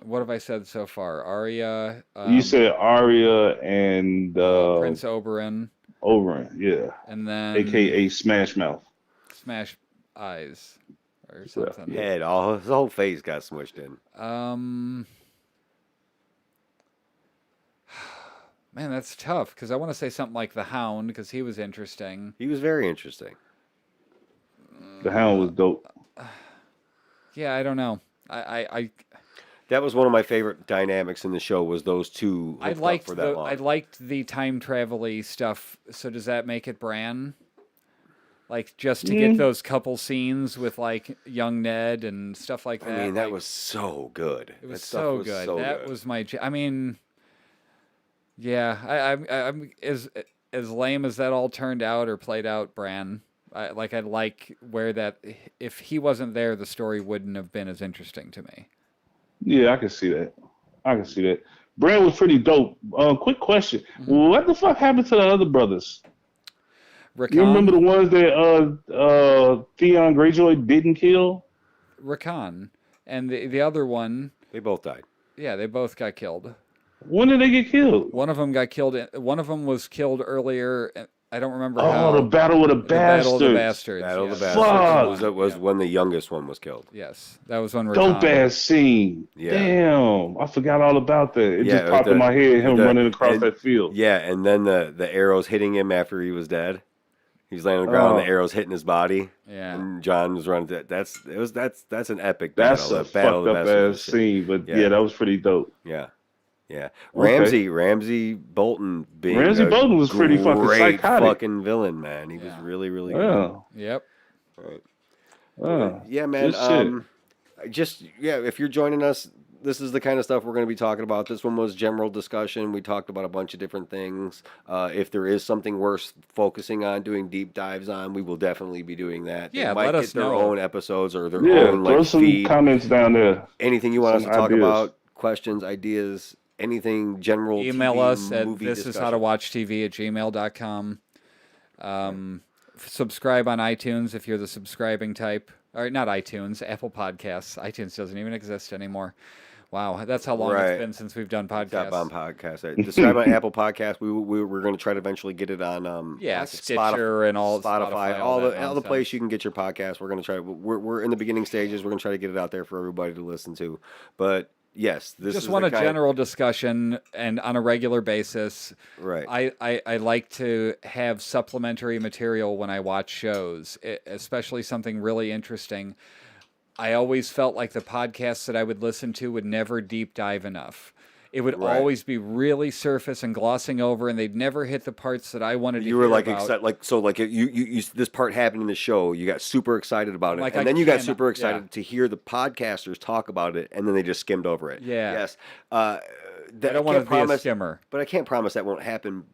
What have I said so far? Arya, You said Arya and Prince Oberyn, Oberyn, yeah, and then aka Smash Mouth. Smash Eyes or Yeah, something. yeah. head. All his whole face got smushed in. Man, that's tough because I want to say something like the Hound because he was interesting. He was very interesting. The Hound was dope. Yeah, I don't know. I That was one of my favorite dynamics in the show. Was those two I hooked up liked for that long? I liked the time travel-y stuff. So does that make it Bran? Like just to get those couple scenes with like young Ned and stuff like that. I mean, that like, was so good. it was That stuff so was good. so That good. was my. I mean, yeah. I'm as lame as that all turned out or played out. Bran. I like where that if he wasn't there, the story wouldn't have been as interesting to me. Yeah, I can see that. I can see that. Brand was pretty dope. Quick question: Mm-hmm. What the fuck happened to the other brothers? You remember Rakan, the ones that Theon Greyjoy didn't kill? Rakan, and the other one, They both died. yeah, they both got killed. When did they get killed? One of them got killed. One of them was killed earlier. I don't remember Oh, the how. Battle of the The Battle of the Bastards. Bastards. Battle of the yes. Bastards Fuck. was when the youngest one was killed. Yes, that was when Dope Rakan. ass scene. Yeah. Damn, I forgot all about that. It Yeah, just popped in my head. Him running across and- that field. Yeah, and then the arrows hitting him after he was dead. He's laying on the ground, and the arrows hitting his body. Yeah. And John was running. That's an epic That's battle. a That Battle fucked of the up Bastards ass was shit. scene, but Yeah. yeah, that was pretty dope. Yeah, yeah. Okay. Ramsey Bolton being Ramsey a Bolton was pretty fucking great psychotic. fucking villain, man. He was Yeah. really really good. Yeah. Yep. Right. Yeah. Yeah, man. Good shit. If you're joining us, this is the kind of stuff we're going to be talking about. This one was general discussion. We talked about a bunch of different things. If there is something worth focusing on, doing deep dives on, we will definitely be doing that. Yeah, they might let get us their know. own episodes or their Yeah, own throw some feed. comments down there. Anything you want us some to talk ideas. about, questions, ideas, anything general. Email TV, us at movie thisishowtowatchtv@gmail.com. Subscribe on iTunes if you're the subscribing type. Or not iTunes, Apple Podcasts. iTunes doesn't even exist anymore. Wow, that's how long Right. it's been since we've done Top podcasts. on podcast. Describe on Apple Podcast. We're going to try to eventually get it on Yeah, like Stitcher and all Spotify, all that the nonsense. place you can get your podcast. We're going to try. We're in the beginning stages. We're going to try to get it out there for everybody to listen to. But yes, this Just is want the a kind- general discussion and on a regular basis. Right. I like to have supplementary material when I watch shows, especially something really interesting. I always felt like the podcasts that I would listen to would never deep dive enough. It would Right. always be really surface and glossing over, and they'd never hit the parts that I wanted to You were hear like about. excited, like you this part happened in the show. You got super excited about it, Like, and I then you got cannot- super excited yeah. to hear the podcasters talk about it, and then they just skimmed over it. Yeah. Yes. I don't want can't to be a promise, skimmer. but I can't promise that won't happen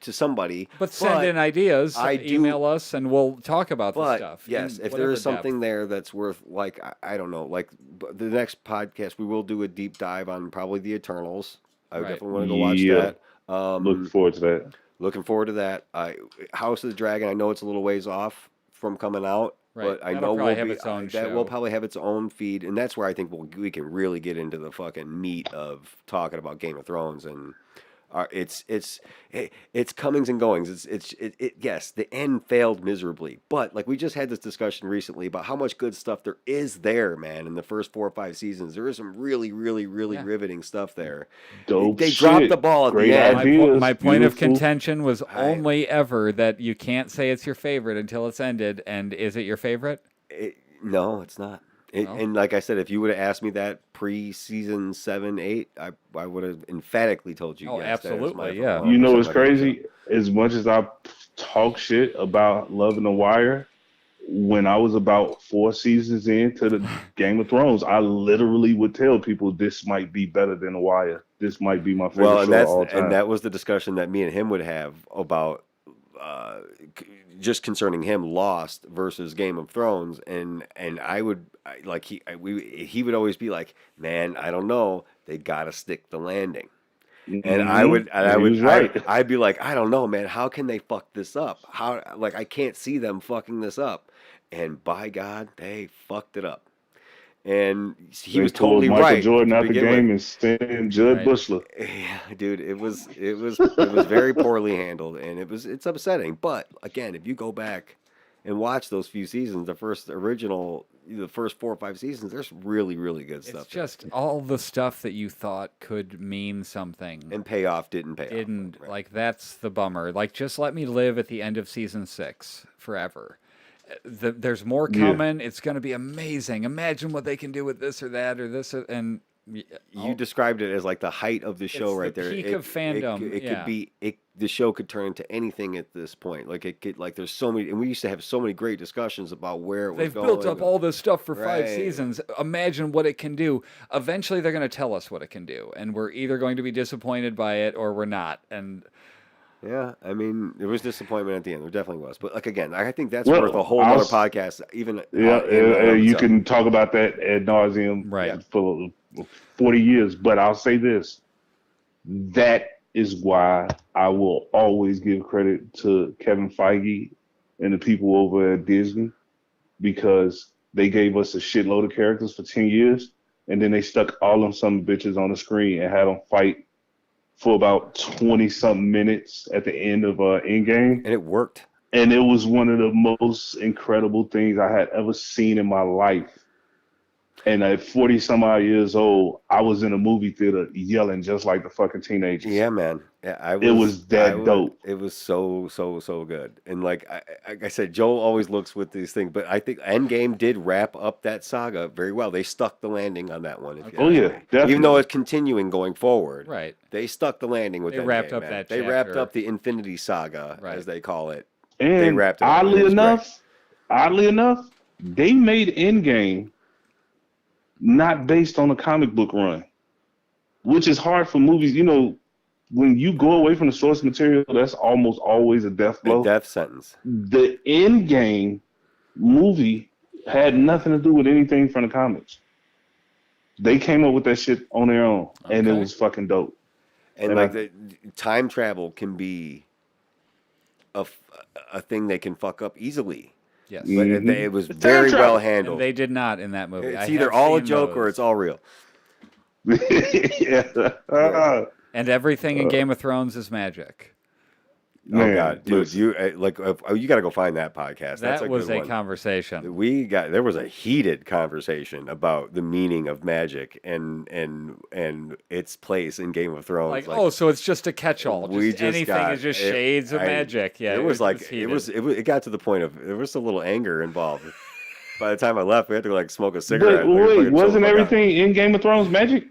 to somebody. But send in ideas, I do- email us, and we'll talk about the But stuff. yes, in if there whatever is something depth. there that's worth, like I don't know, like the next podcast, we will do a deep dive on probably the Eternals. I Right. definitely want to go watch Yeah. that. Looking forward to that. Looking forward to that. House of the Dragon. I know it's a little ways off from coming out, Right. but I That'll know probably we'll have be, its own that will show. probably have its own feed, and that's where I think we can really get into the fucking meat of talking about Game of Thrones and. It's comings and goings. Yes, the end failed miserably, but like we just had this discussion recently about how much good stuff there is there, man. In the first 4 or 5 seasons, there is some really Yeah. riveting stuff there. Dope They shit. dropped the ball at Great the end. ideas. My point of Beautiful. contention was I- only ever that you can't say it's your favorite until it's ended. And is it your favorite? No, it's not. No? And like I said, if you would have asked me that pre-season 7, 8, I would have emphatically told you. Oh, yes, that is my absolutely, yeah. You know what's 100% my favorite crazy? As much as I talk shit about Love and the Wire, when I was about 4 seasons into the Game of Thrones, I literally would tell people this might be better than The Wire. This might be my favorite Well, show of all time. and that was the discussion that me and him would have about just concerning him Lost versus Game of Thrones, and he would always be like, man, I don't know, they gotta stick the landing. And I would, and Yeah, he was right. I'd be like, I don't know, man. How can they fuck this up? How, like, I can't see them fucking this up. And by God, they fucked it up. And he They was pulled totally Michael right Jordan to out the begin with. game and sent Judd Right. Bushler. Yeah, dude, it was very poorly handled, and it's upsetting. But again, if you go back and watch those few seasons, the first 4 or 5 seasons, there's really, really good It's stuff there. just all the stuff that you thought could mean something And payoff didn't pay didn't. off. Right. Like, that's the bummer. Like, just let me live at the end of season 6 forever. There's more Yeah. coming. It's going to be amazing. Imagine what they can do with this or that or this and You described it as like the height of the show It's right the there. peak of fandom, It yeah. could be. The show could turn into anything at this point. Like it could. Like there's so many, and we used to have so many great discussions about where it was they've going. built up all this stuff for 5 Right. seasons. Imagine what it can do. Eventually, they're going to tell us what it can do, and we're either going to be disappointed by it or we're not. And Yeah, I mean, there was disappointment at the end. There definitely was. But like again, I think that's Well, worth a whole I'll other s- podcast. Even Yeah, in and of you itself. can talk about that ad nauseum Right. for 40 years. But I'll say this: that is why I will always give credit to Kevin Feige and the people over at Disney, because they gave us a shitload of characters for 10 years, and then they stuck all them some bitches on the screen and had them fight for about 20 something minutes at the end of Endgame. And it worked. And it was one of the most incredible things I had ever seen in my life. And at 40 some odd years old, I was in a movie theater yelling just like the fucking teenagers. Yeah, man. Yeah, It was that dope. It was so good. And like I said, Joel always looks with these things, but I think Endgame did wrap up that saga very well. They stuck the landing on that one. If you Oh, ask yeah, me. definitely. Even though it's continuing going forward, right, they stuck the landing with They Endgame, wrapped up man. that They wrapped chapter. up the Infinity Saga, Right. as they call it. And wrapped it up, and it was oddly enough, they made Endgame not based on a comic book run, which is hard for movies. You know, when you go away from the source material, that's almost always a death A blow. death sentence. The Endgame movie had nothing to do with anything from the comics. They came up with that shit on their own, and it Okay. was fucking dope. And And like I- the time travel can be a thing they can fuck up easily. yes. But Mhm. it was It's very time well travel. handled. And they did not in that movie. It's I either have all a seen joke or those. it's all real. Yeah. And everything in Game of Thrones is magic. Oh Man, God, dude, listen. you you got to go find that podcast. That's That a was good a one. conversation. There was a heated conversation about the meaning of magic and its place in Game of Thrones. Like, oh, so it's just a catch-all. we Just just anything got- is just it- shades of I- magic. Yeah, it was like heated. it got to the point of there was a little anger involved. By the time I left, we had to like smoke a cigarette. But Like, wait, fucking chill wasn't the fuck out. everything in Game of Thrones magic?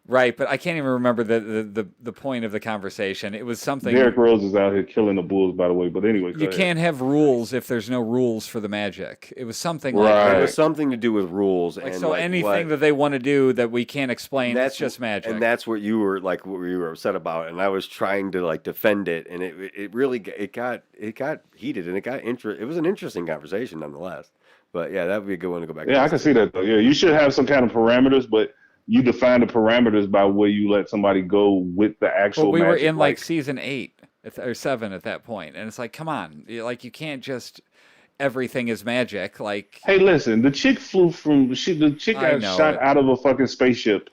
Right, but I can't even remember the point of the conversation. It was something. Derrick Rose is out here killing the Bulls, by the way. But anyway, go You ahead. can't have rules if there's no rules for the magic. It was something Right. like It that. was something to do with rules Like, and so like anything what, that they want to do that we can't explain, that's it's just magic. and that's what you were like, what you were upset about, and I was trying to like defend it, and it really got heated, and it was an interesting conversation nonetheless. But yeah, that would be a good one to go back. Yeah, I and can see that though. Yeah, you should have some kind of parameters, but you define the parameters by where you let somebody go with the actual. But we were magic, in like season 8 or 7 at that point, and it's like, come on, like you can't just everything is magic. Like, Hey, listen, the chick the chick I got know shot it. out of a fucking spaceship,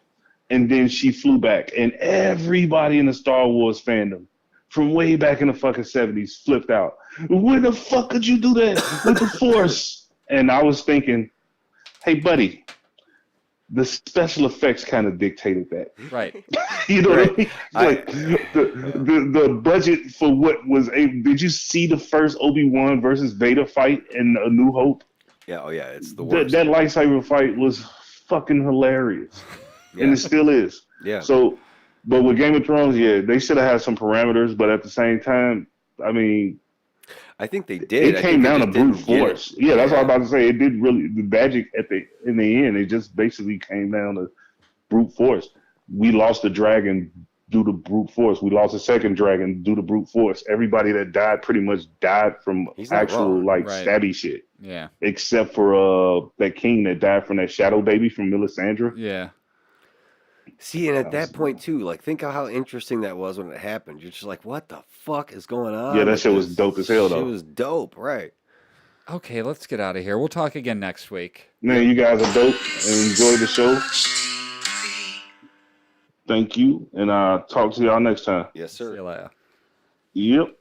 and then she flew back, and everybody in the Star Wars fandom from way back in the fucking 70s flipped out. Where the fuck could you do that with the Force? And I was thinking, hey, buddy, the special effects kind of dictated that. right? You know what I mean? Right. Like the budget for what was did you see the first Obi-Wan versus Vader fight in A New Hope? yeah, oh yeah, it's the That, worst. that lightsaber fight was fucking hilarious. Yeah. And it still is. Yeah. So, but with Game of Thrones, yeah, they should have had some parameters, but at the same time, I mean, I think they did. it I came think they down to just brute didn't get it. force. Yeah, that's what I was about to say. It did really the magic in the end. It just basically came down to brute force. We lost the dragon due to brute force. We lost the second dragon due to brute force. Everybody that died pretty much died from He's not actual wrong. like Right. stabby shit, Yeah, except for that king that died from that shadow baby from Melisandre. yeah. See, and at That was- that point too, like think of how interesting that was when it happened. You're just like, what the fuck is going Yeah, on? that with shit was this? dope as hell, Shit though. was dope, right? Okay, let's get out of here. We'll talk again next week. Man, you guys are dope and enjoy the show. Thank you, and talk to y'all next time. Yes, See sir. you later. Yep.